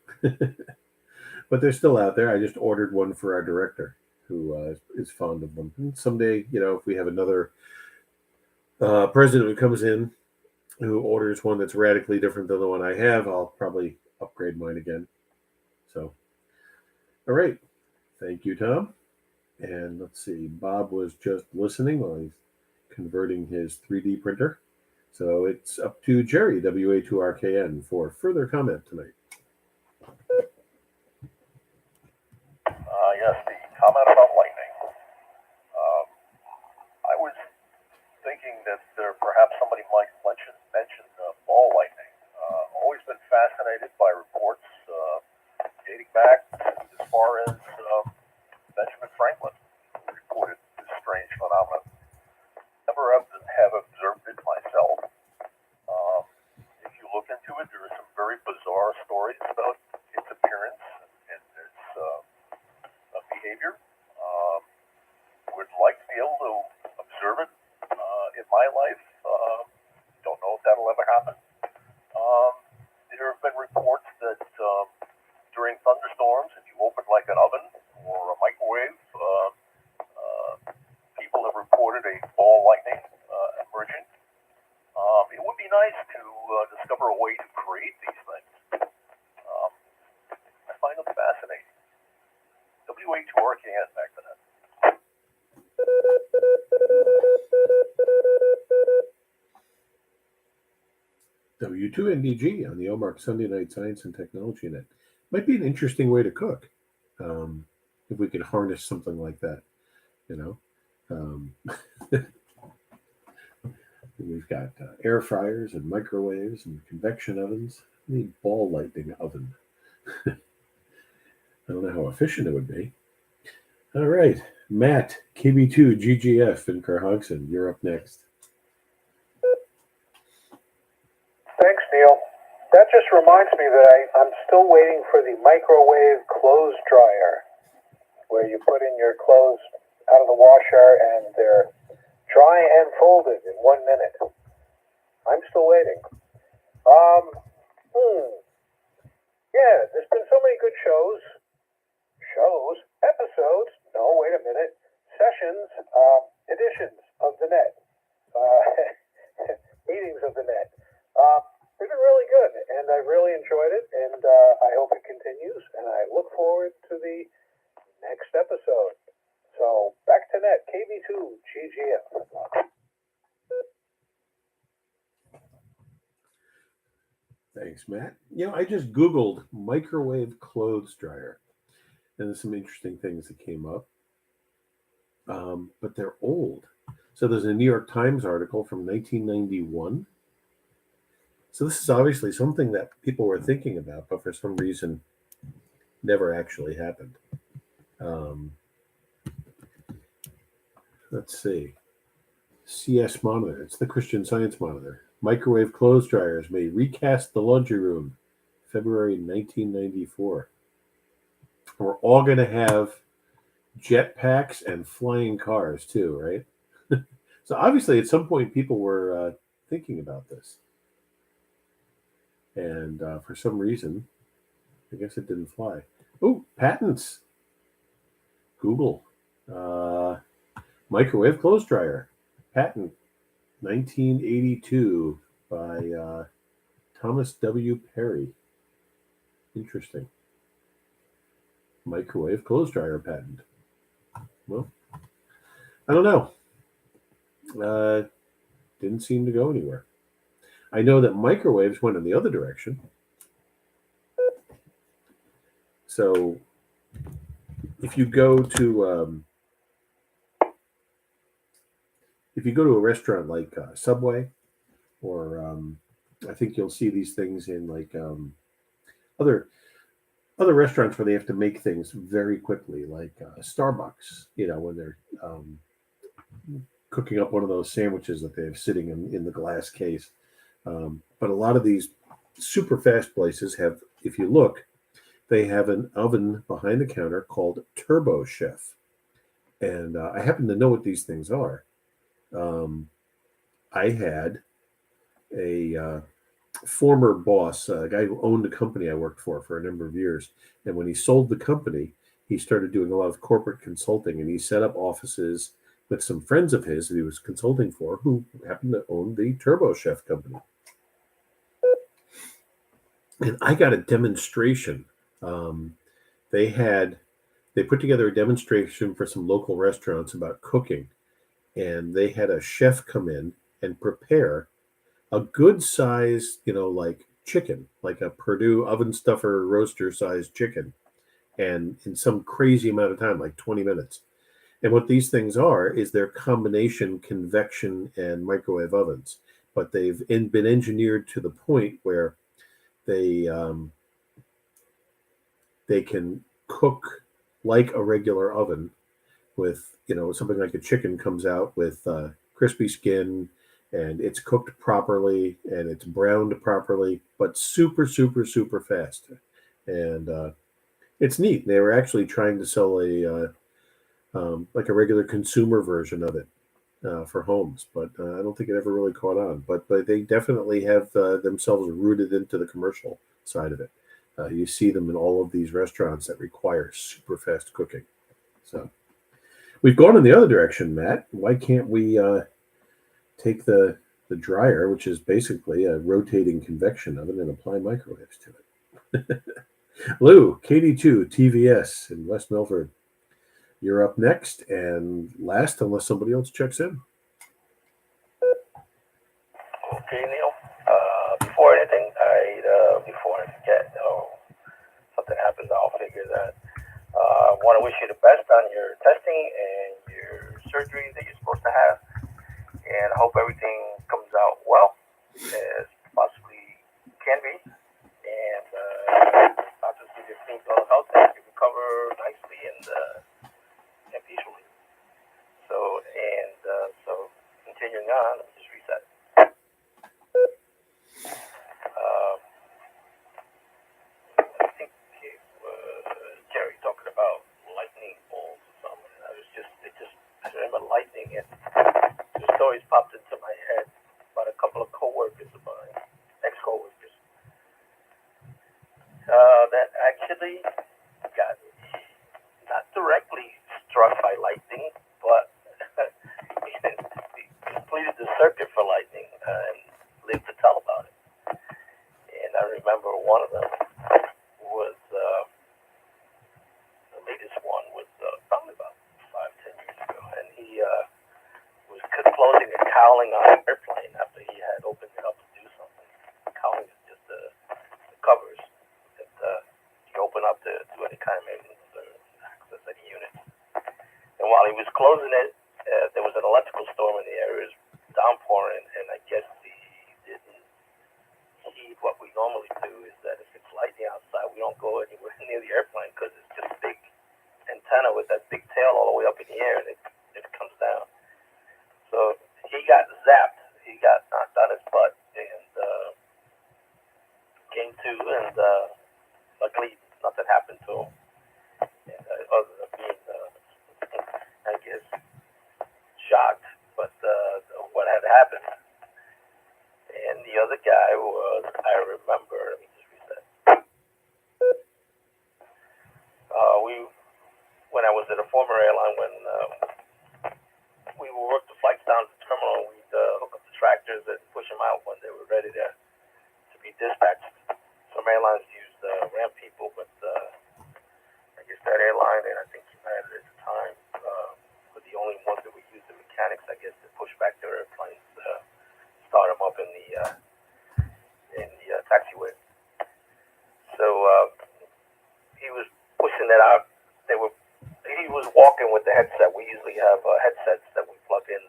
but they're still out there. I just ordered one for our director, who is fond of them. And someday, if we have another president who comes in who orders one that's radically different than the one I have, I'll probably upgrade mine again. So, all right. Thank you, Tom. And let's see, Bob was just listening while he's converting his 3D printer. So it's up to Jerry, WA2RKN, for further comment tonight. Yes, the comment about lightning. I was thinking that perhaps somebody might mention ball lightning. Always been fascinated by reports dating back as far as Benjamin Franklin reported this strange phenomenon. Never have observed it myself. If you look into it, there are some very bizarre stories about its appearance and its behavior. Would like to be able to observe it in my life. Don't know if that'll ever happen. There have been reports that during thunderstorms, if you open like an oven or a microwave, people have reported a ball lightning emerging. It would be nice to discover a way to create these things. I find them fascinating. WA2RKN back to that. W2NDG on the OMARC Sunday Night Science and Technology Net. Might be an interesting way to cook if we could harness something like that, We've got air fryers and microwaves and convection ovens. I need ball lightning oven. I don't know how efficient it would be. All right, Matt, KB2GGF in Carhogson, you're up next. Thanks, Neil. That just reminds me that I'm still waiting for the microwave clothes dryer, where you put in your clothes out of the washer and they're dry and folded in 1 minute. I'm still waiting. Yeah, there's been so many good episodes, no, wait a minute, sessions, editions of the net, meetings of the net. They've been really good, and I really enjoyed it, and I hope it continues, and I look forward to the next episode. So, back to net, KB2GGF. Thanks, Matt. I just Googled microwave clothes dryer, and there's some interesting things that came up, but they're old. So there's a New York Times article from 1991, So this is obviously something that people were thinking about, but for some reason never actually happened. Um, let's see. CS Monitor. It's the Christian Science Monitor. Microwave clothes dryers may recast the laundry room. February 1994. We're all going to have jetpacks and flying cars too, right? So obviously, at some point, people were thinking about this, and for some reason, I guess it didn't fly. Oh, patents. Google. Microwave clothes dryer. Patent 1982 by Thomas W. Perry. Interesting. Microwave clothes dryer patent. Well, I don't know. Didn't seem to go anywhere. I know that microwaves went in the other direction. So if you go to a restaurant like Subway, or I think you'll see these things in like other restaurants where they have to make things very quickly, like Starbucks. When they're cooking up one of those sandwiches that they have sitting in the glass case. But a lot of these super fast places have, if you look, they have an oven behind the counter called Turbo Chef. And I happen to know what these things are. I had a former boss, a guy who owned a company I worked for a number of years. And when he sold the company, he started doing a lot of corporate consulting, and he set up offices with some friends of his that he was consulting for who happened to own the Turbo Chef company. And I got a demonstration. They put together a demonstration for some local restaurants about cooking, and they had a chef come in and prepare a good size, like chicken, like a Purdue oven stuffer roaster sized chicken, and in some crazy amount of time, like 20 minutes. And what these things are is they're combination convection and microwave ovens, but they've been engineered to the point where they can cook like a regular oven with, something like a chicken comes out with crispy skin, and it's cooked properly and it's browned properly, but super, super, super fast. And it's neat. They were actually trying to sell like a regular consumer version of it for homes, but I don't think it ever really caught on. But they definitely have themselves rooted into the commercial side of it. You see them in all of these restaurants that require super fast cooking. So we've gone in the other direction, Matt. Why can't we take the dryer, which is basically a rotating convection oven, and apply microwaves to it? Lou, KD2 TVS in West Milford. You're up next and last, unless somebody else checks in. Okay, Neil. Before anything, before I forget, something happens, I'll figure that. I want to wish you the best on your testing and your surgery that you're supposed to have. And I hope everything comes out well, as possibly can be. And I'll just give you a clean bill of health and you recover nicely and peacefully. So continuing on, let me just reset. I think it was Jerry talking about lightning bolts or something. I remember lightning, and the stories popped into my head about a couple of coworkers of mine, ex-coworkers, that actually got not directly struck by lightning, but completed the circuit for lightning and lived to tell about it. And I remember one of them was the latest one was probably about 5-10 years ago, and he was closing and cowling on an airplane after he had opened it up to do something. Cowling is just the covers that you open up to do any kind of maintenance or access any unit. And while he was closing it, there was an electrical storm in the area. It was downpouring, and I guess he didn't Steve, what we normally do is that if it's lightning outside, we don't go anywhere near the airplane because it's just a big antenna with that big tail all the way up in the air, and it comes down. So he got zapped. He got knocked on his butt and came to, and luckily nothing happened to him. And, other than being, I guess, shocked, but what had happened. And the other guy was, I remember, let me just reset. When I was at a former airline, when we would work the flights down to the terminal, we'd hook up the tractors and push them out when they were ready to be dispatched. Some airlines used ramp people, but I guess that airline, and I think United at the time, were the only ones that would use the mechanics, I guess, to push back their airplanes, start them up in the taxiway. So he was pushing that out. He was walking with the headset. We usually have headsets that we plug in,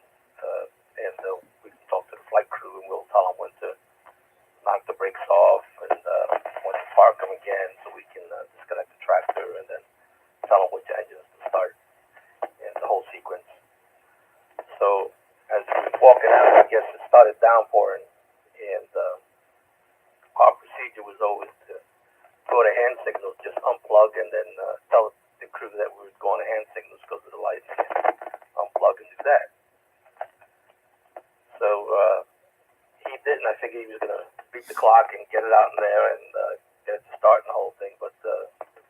and we can talk to the flight crew, and we'll tell them when to knock the brakes off and when to park them again, so we can disconnect the tractor and then tell them which engines to start and the whole sequence. So as we were walking out, I guess it started downpouring, and our procedure was always to go to hand signals, just unplug, and then tell the crew that we were going to hand signals because of the lightning, and unplug and do that. So he didn't. I think he was going to beat the clock and get it out in there and get it to start and the whole thing, but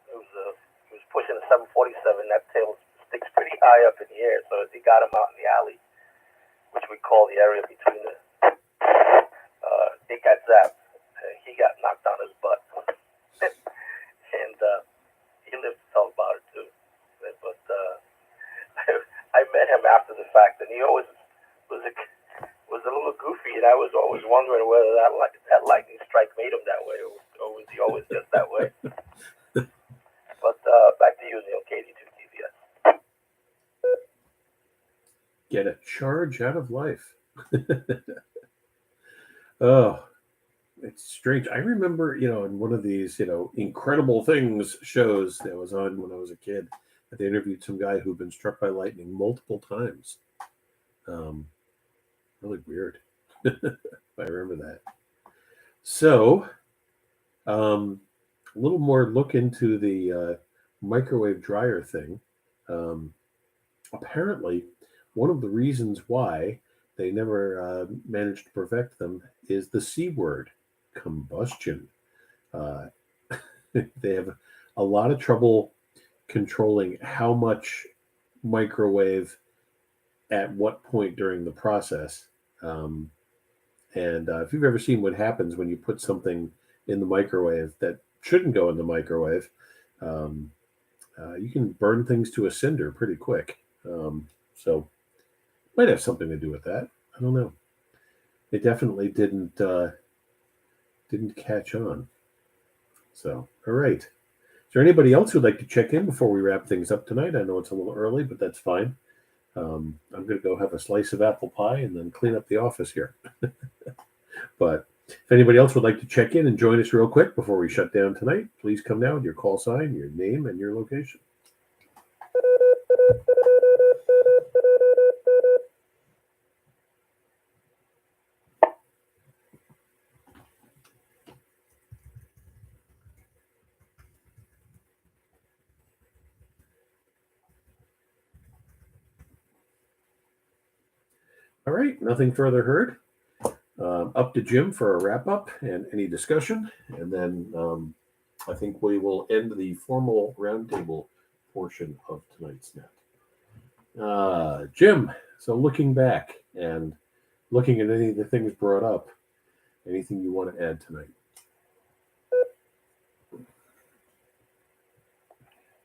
he was pushing a 747. That tail sticks pretty high up in the air, so as he got him out in the alley, which we call the area between the, it got zapped. He got knocked on his butt, and he lived to tell about it too. But I met him after the fact, and he always was a little goofy, and I was always wondering whether that lightning strike made him that way, or was he always just that way? But back to you, Neil, KD2 TVS. Get a charge out of life. Oh, it's strange. I remember, in one of these, incredible things shows that was on when I was a kid, that they interviewed some guy who'd been struck by lightning multiple times. Really weird. I remember that. So, a little more look into the microwave dryer thing. Apparently, one of the reasons why they never managed to perfect them is the C word, combustion. They have a lot of trouble controlling how much microwave at what point during the process. And if you've ever seen what happens when you put something in the microwave that shouldn't go in the microwave, you can burn things to a cinder pretty quick. So might have something to do with that. I don't know. It definitely didn't catch on. So, all right. Is there anybody else who'd like to check in before we wrap things up tonight? I know it's a little early, but that's fine. I'm going to go have a slice of apple pie and then clean up the office here. But if anybody else would like to check in and join us real quick before we shut down tonight, please come down with your call sign, your name, and your location. All right, nothing further heard. Up to Jim for a wrap up and any discussion. And then I think we will end the formal roundtable portion of tonight's net. Jim, so looking back and looking at any of the things brought up, anything you want to add tonight?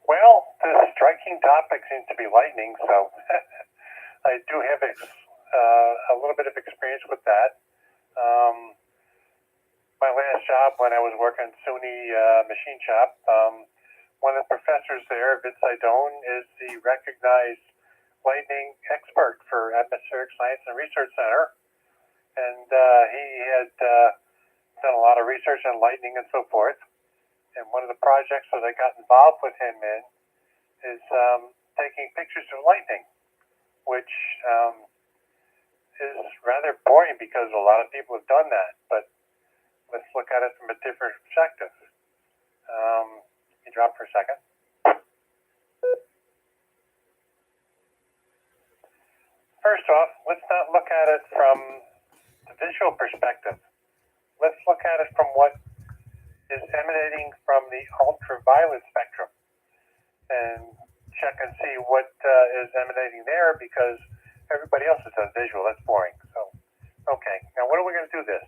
Well, the striking topic seems to be lightning, so I do have a little bit of experience with that. My last job when I was working at SUNY machine shop, one of the professors there, Vince Idone, is the recognized lightning expert for Atmospheric Science and Research Center. And he had done a lot of research on lightning and so forth. And one of the projects that I got involved with him in is taking pictures of lightning, which is rather boring because a lot of people have done that. But let's look at it from a different perspective. You drop for a second. First off, let's not look at it from the visual perspective. Let's look at it from what is emanating from the ultraviolet spectrum and check and see what is emanating there, because everybody else has done visual. That's boring. So, okay. Now, what are we going to do this?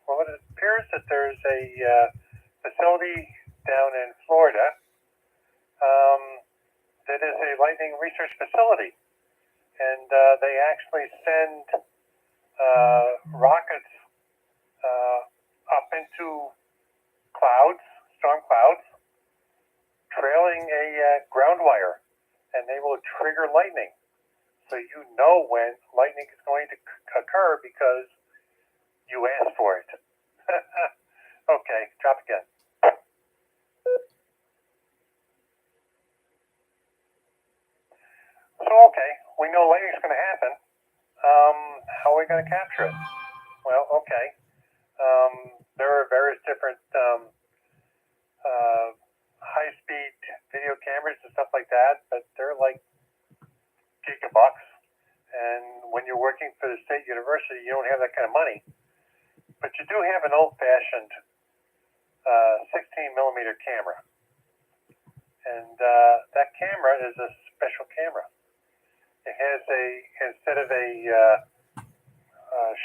Well, it appears that there's a facility down in Florida that is a lightning research facility. And they actually send rockets up into clouds, storm clouds, trailing a ground wire, and they will trigger lightning. So you know when lightning is going to occur because you asked for it. Okay, drop again. So, okay, we know lightning's going to happen. How are we going to capture it? Well, okay. There are various different high-speed video cameras and stuff like that, but they're like gigabucks. And when you're working for the state university, you don't have that kind of money. But you do have an old-fashioned 16-millimeter camera. And that camera is a special camera. It has instead of a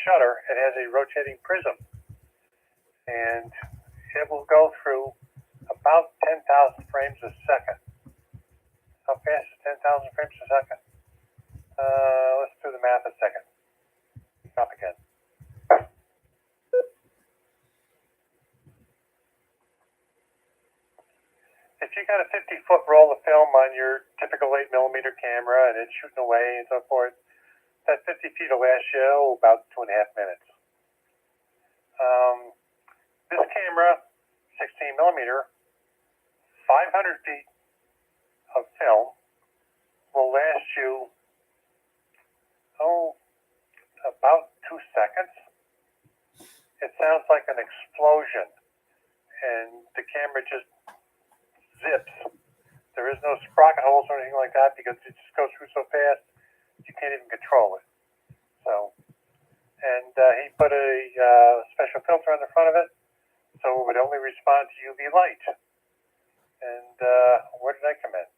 shutter, it has a rotating prism. And it will go through about 10,000 frames a second. How fast is 10,000 frames a second? Let's do the math a second. Stop again. If you got a 50-foot roll of film on your typical 8-millimeter camera and it's shooting away and so forth, that 50 feet will last you about 2.5 minutes. This camera, 16-millimeter, 500 feet of film will last you, about 2 seconds. It sounds like an explosion, and the camera just zips. There is no sprocket holes or anything like that because it just goes through so fast you can't even control it. So, and he put a special filter on the front of it, so it would only respond to UV light. And where did I come in?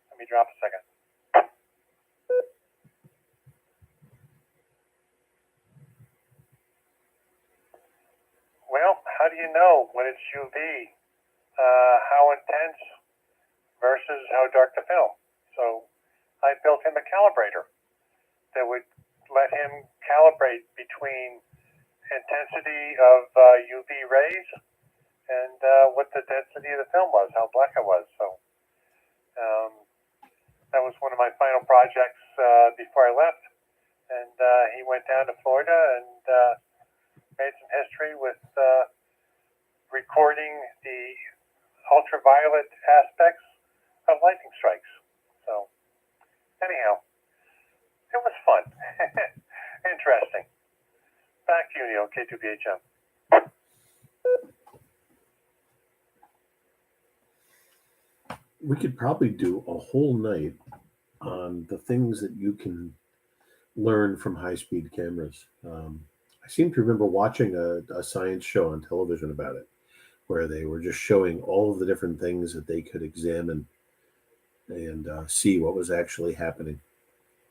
Let me drop a second. Well, how do you know when it's UV? How intense versus how dark the film. So I built him a calibrator that would let him calibrate between intensity of UV rays and what the density of the film was, how black it was. So that was one of my final projects before I left. And he went down to Florida and made some history with recording the ultraviolet aspects of lightning strikes. So, anyhow, it was fun. Interesting. Back to you, Neil, K2BHM. We could probably do a whole night on the things that you can learn from high-speed cameras. I seem to remember watching a science show on television about it, where they were just showing all of the different things that they could examine and see what was actually happening.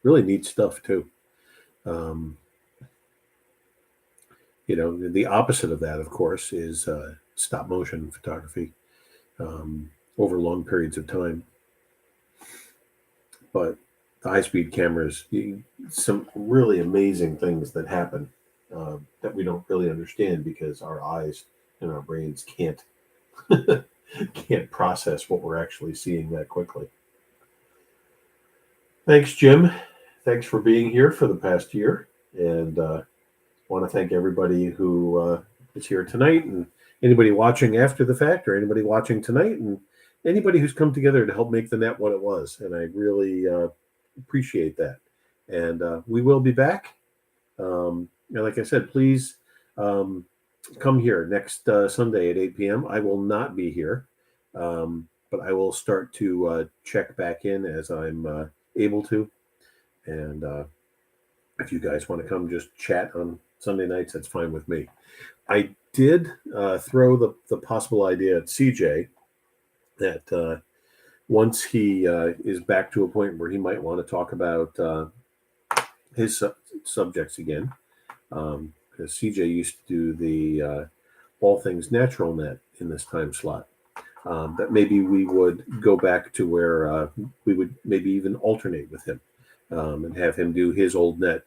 Really neat stuff, too. The opposite of that, of course, is stop motion photography over long periods of time. But the high-speed cameras, some really amazing things that happen that we don't really understand because our eyes and our brains can't process what we're actually seeing that quickly. Thanks, Jim. Thanks for being here for the past year. And want to thank everybody who is here tonight, and anybody watching after the fact, or anybody watching tonight, and anybody who's come together to help make the net what it was. And I really appreciate that. And we will be back. And like I said, please come here next Sunday at 8 p.m. I will not be here, but I will start to check back in as I'm able to. And if you guys want to come just chat on Sunday nights, that's fine with me. I did throw the possible idea at CJ that once he is back to a point where he might want to talk about his subjects again, because CJ used to do the All Things Natural Net in this time slot, that maybe we would go back to where we would maybe even alternate with him and have him do his old net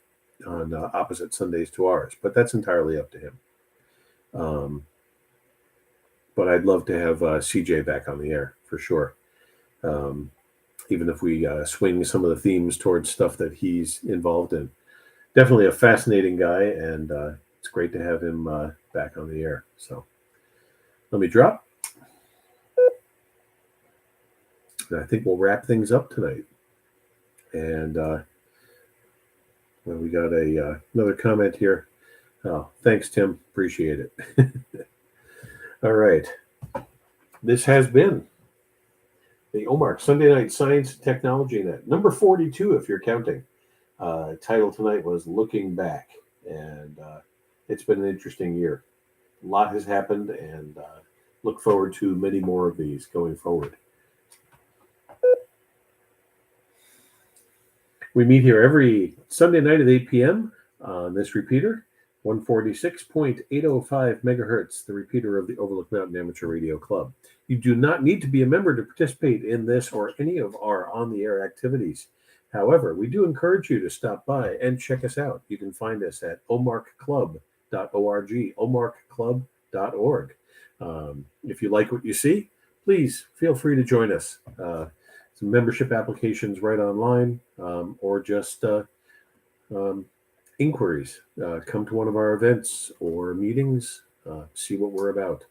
on opposite Sundays to ours. But that's entirely up to him. But I'd love to have CJ back on the air for sure. Even if we swing some of the themes towards stuff that he's involved in. Definitely a fascinating guy, and it's great to have him back on the air. So let me drop. And I think we'll wrap things up tonight. And well, we got another comment here. Oh, thanks, Tim. Appreciate it. All right. This has been the OMARC Sunday Night Science and Technology Net, number 42, if you're counting. Title tonight was Looking Back, and it's been an interesting year. A lot has happened, and look forward to many more of these going forward. We meet here every Sunday night at 8 p.m. on this repeater, 146.805 megahertz, the repeater of the Overlook Mountain Amateur Radio Club. You do not need to be a member to participate in this or any of our on-the-air activities. However, we do encourage you to stop by and check us out. You can find us at omarcclub.org, omarcclub.org. If you like what you see, please feel free to join us. Some membership applications right online, or just inquiries. Come to one of our events or meetings, see what we're about.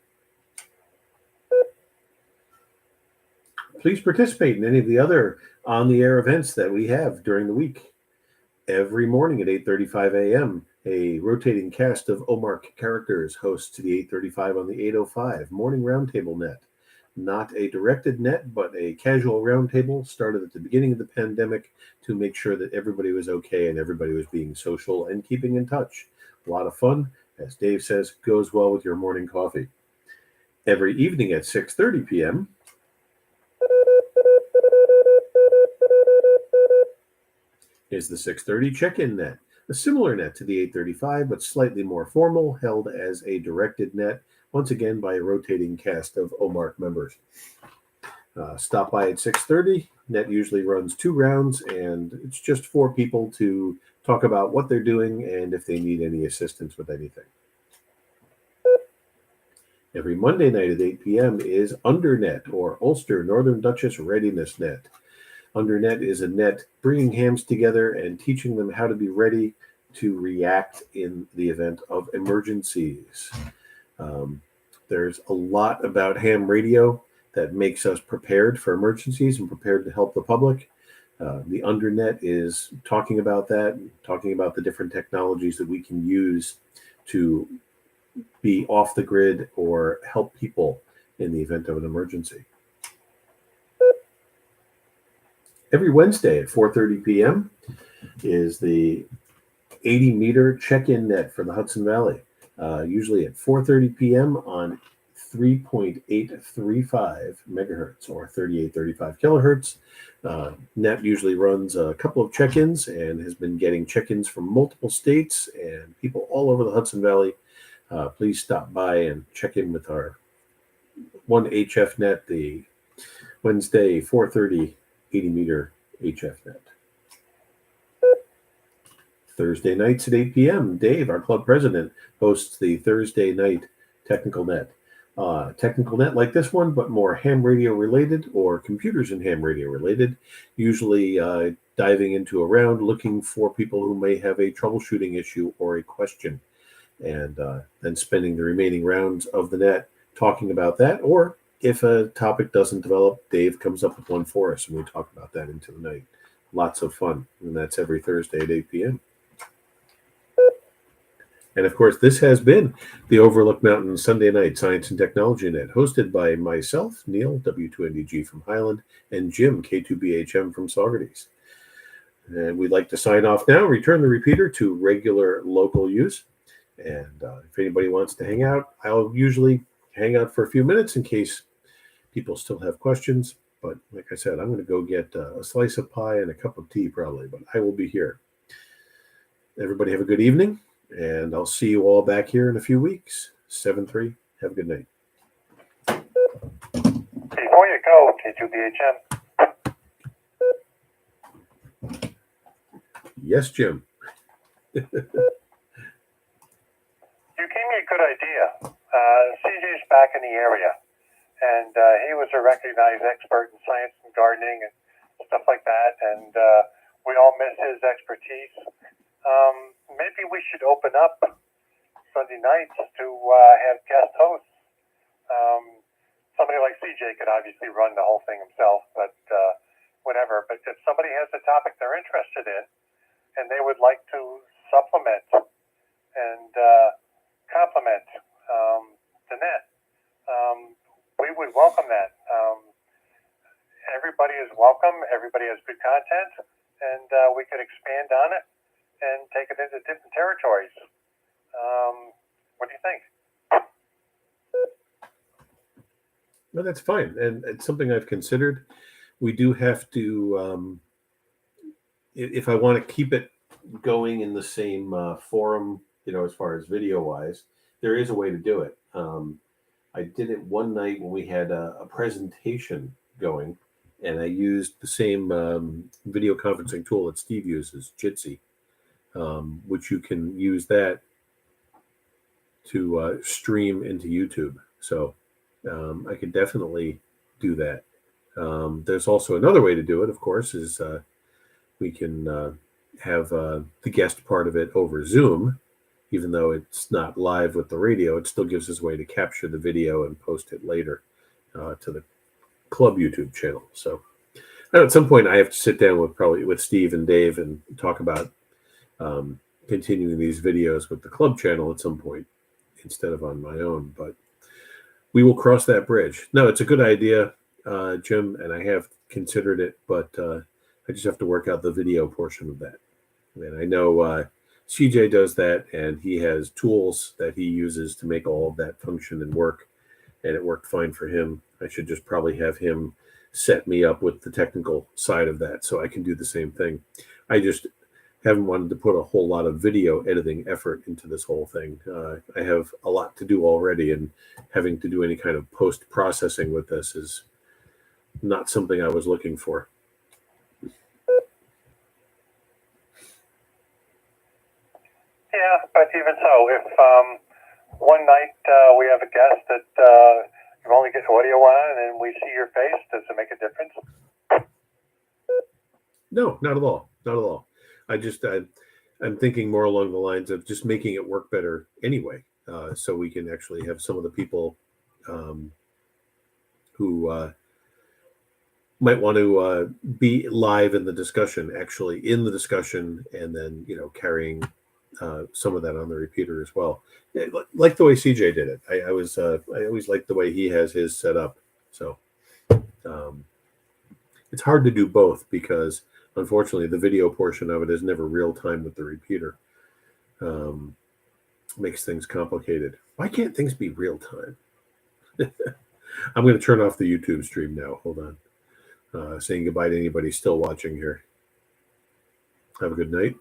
Please participate in any of the other on-the-air events that we have during the week. Every morning at 8:35 a.m., a rotating cast of OMARC characters hosts the 8:35 on the 8:05 Morning Roundtable Net. Not a directed net, but a casual roundtable started at the beginning of the pandemic to make sure that everybody was okay and everybody was being social and keeping in touch. A lot of fun, as Dave says, goes well with your morning coffee. Every evening at 6:30 p.m., is the 6:30 check-in net, a similar net to the 8:35, but slightly more formal, held as a directed net, once again by a rotating cast of OMARC members. Stop by at 6:30. Net usually runs 2 rounds, and it's just for people to talk about what they're doing and if they need any assistance with anything. Every Monday night at 8 p.m. is Undernet, or Ulster Northern Duchess Readiness Net. Undernet is a net bringing hams together and teaching them how to be ready to react in the event of emergencies. There's a lot about ham radio that makes us prepared for emergencies and prepared to help the public. The Undernet is talking about that, talking about the different technologies that we can use to be off the grid or help people in the event of an emergency. Every Wednesday at 4:30 p.m. is the 80-meter check-in net for the Hudson Valley, usually at 4:30 p.m. on 3.835 megahertz or 3835 kilohertz. Net usually runs a couple of check-ins and has been getting check-ins from multiple states and people all over the Hudson Valley. Please stop by and check in with our 1HF net, the Wednesday 4:30 80-meter HF net. Thursday nights at 8 p.m., Dave, our club president, hosts the Thursday night technical net. Technical net like this one, but more ham radio related or computers and ham radio related, usually diving into a round looking for people who may have a troubleshooting issue or a question. and then spending the remaining rounds of the net talking about that. Or if a topic doesn't develop, Dave comes up with one for us, and we talk about that into the night. Lots of fun, and that's every Thursday at 8 p.m. And of course, this has been the Overlook Mountain Sunday Night Science and Technology Net, hosted by myself, Neil, W2NDG from Highland, and Jim, K2BHM from Saugerties. And we'd like to sign off now, return the repeater to regular local use. And if anybody wants to hang out, I'll usually hang out for a few minutes in case people still have questions. But like I said, I'm going to go get a slice of pie and a cup of tea probably, but I will be here. Everybody have a good evening, and I'll see you all back here in a few weeks. 7-3. Have a good night. Before you go, K2BHM. Yes, Jim. You gave me a good idea. CJ's back in the area, and he was a recognized expert in science and gardening and stuff like that, and we all miss his expertise. Maybe we should open up Sunday nights to have guest hosts. Somebody like CJ could obviously run the whole thing himself, but whatever. But if somebody has a topic they're interested in, and they would like to supplement and complement the net, we would welcome that. Everybody is welcome. Everybody has good content, and we could expand on it and take it into different territories. What do you think? No, that's fine. And it's something I've considered. We do have to, if I want to keep it going in the same forum, as far as video wise, there is a way to do it. I did it one night when we had a presentation going, and I used the same video conferencing tool that Steve uses, Jitsi, which you can use that to stream into YouTube. So I could definitely do that. There's also another way to do it, of course, is we can have the guest part of it over Zoom. Even though it's not live with the radio, it still gives us a way to capture the video and post it later to the club YouTube channel. So at some point I have to sit down with Steve and Dave and talk about continuing these videos with the club channel at some point instead of on my own, but we will cross that bridge. No, it's a good idea, Jim, and I have considered it, but I just have to work out the video portion of that. And I know CJ does that, and he has tools that he uses to make all of that function and work, and it worked fine for him. I should just probably have him set me up with the technical side of that so I can do the same thing. I just haven't wanted to put a whole lot of video editing effort into this whole thing. I have a lot to do already, and having to do any kind of post-processing with this is not something I was looking for. Yeah, but even so, if one night we have a guest that you only get audio on and we see your face, does it make a difference? No, not at all. Not at all. I'm thinking more along the lines of just making it work better anyway, so we can actually have some of the people who might want to be live in the discussion, actually in the discussion, and then carrying some of that on the repeater as well. Like the way CJ did it. I always like the way he has his set up. So it's hard to do both because unfortunately the video portion of it is never real time with the repeater. Makes things complicated. Why can't things be real time? I'm going to turn off the YouTube stream now. Hold on. Saying goodbye to anybody still watching here. Have a good night.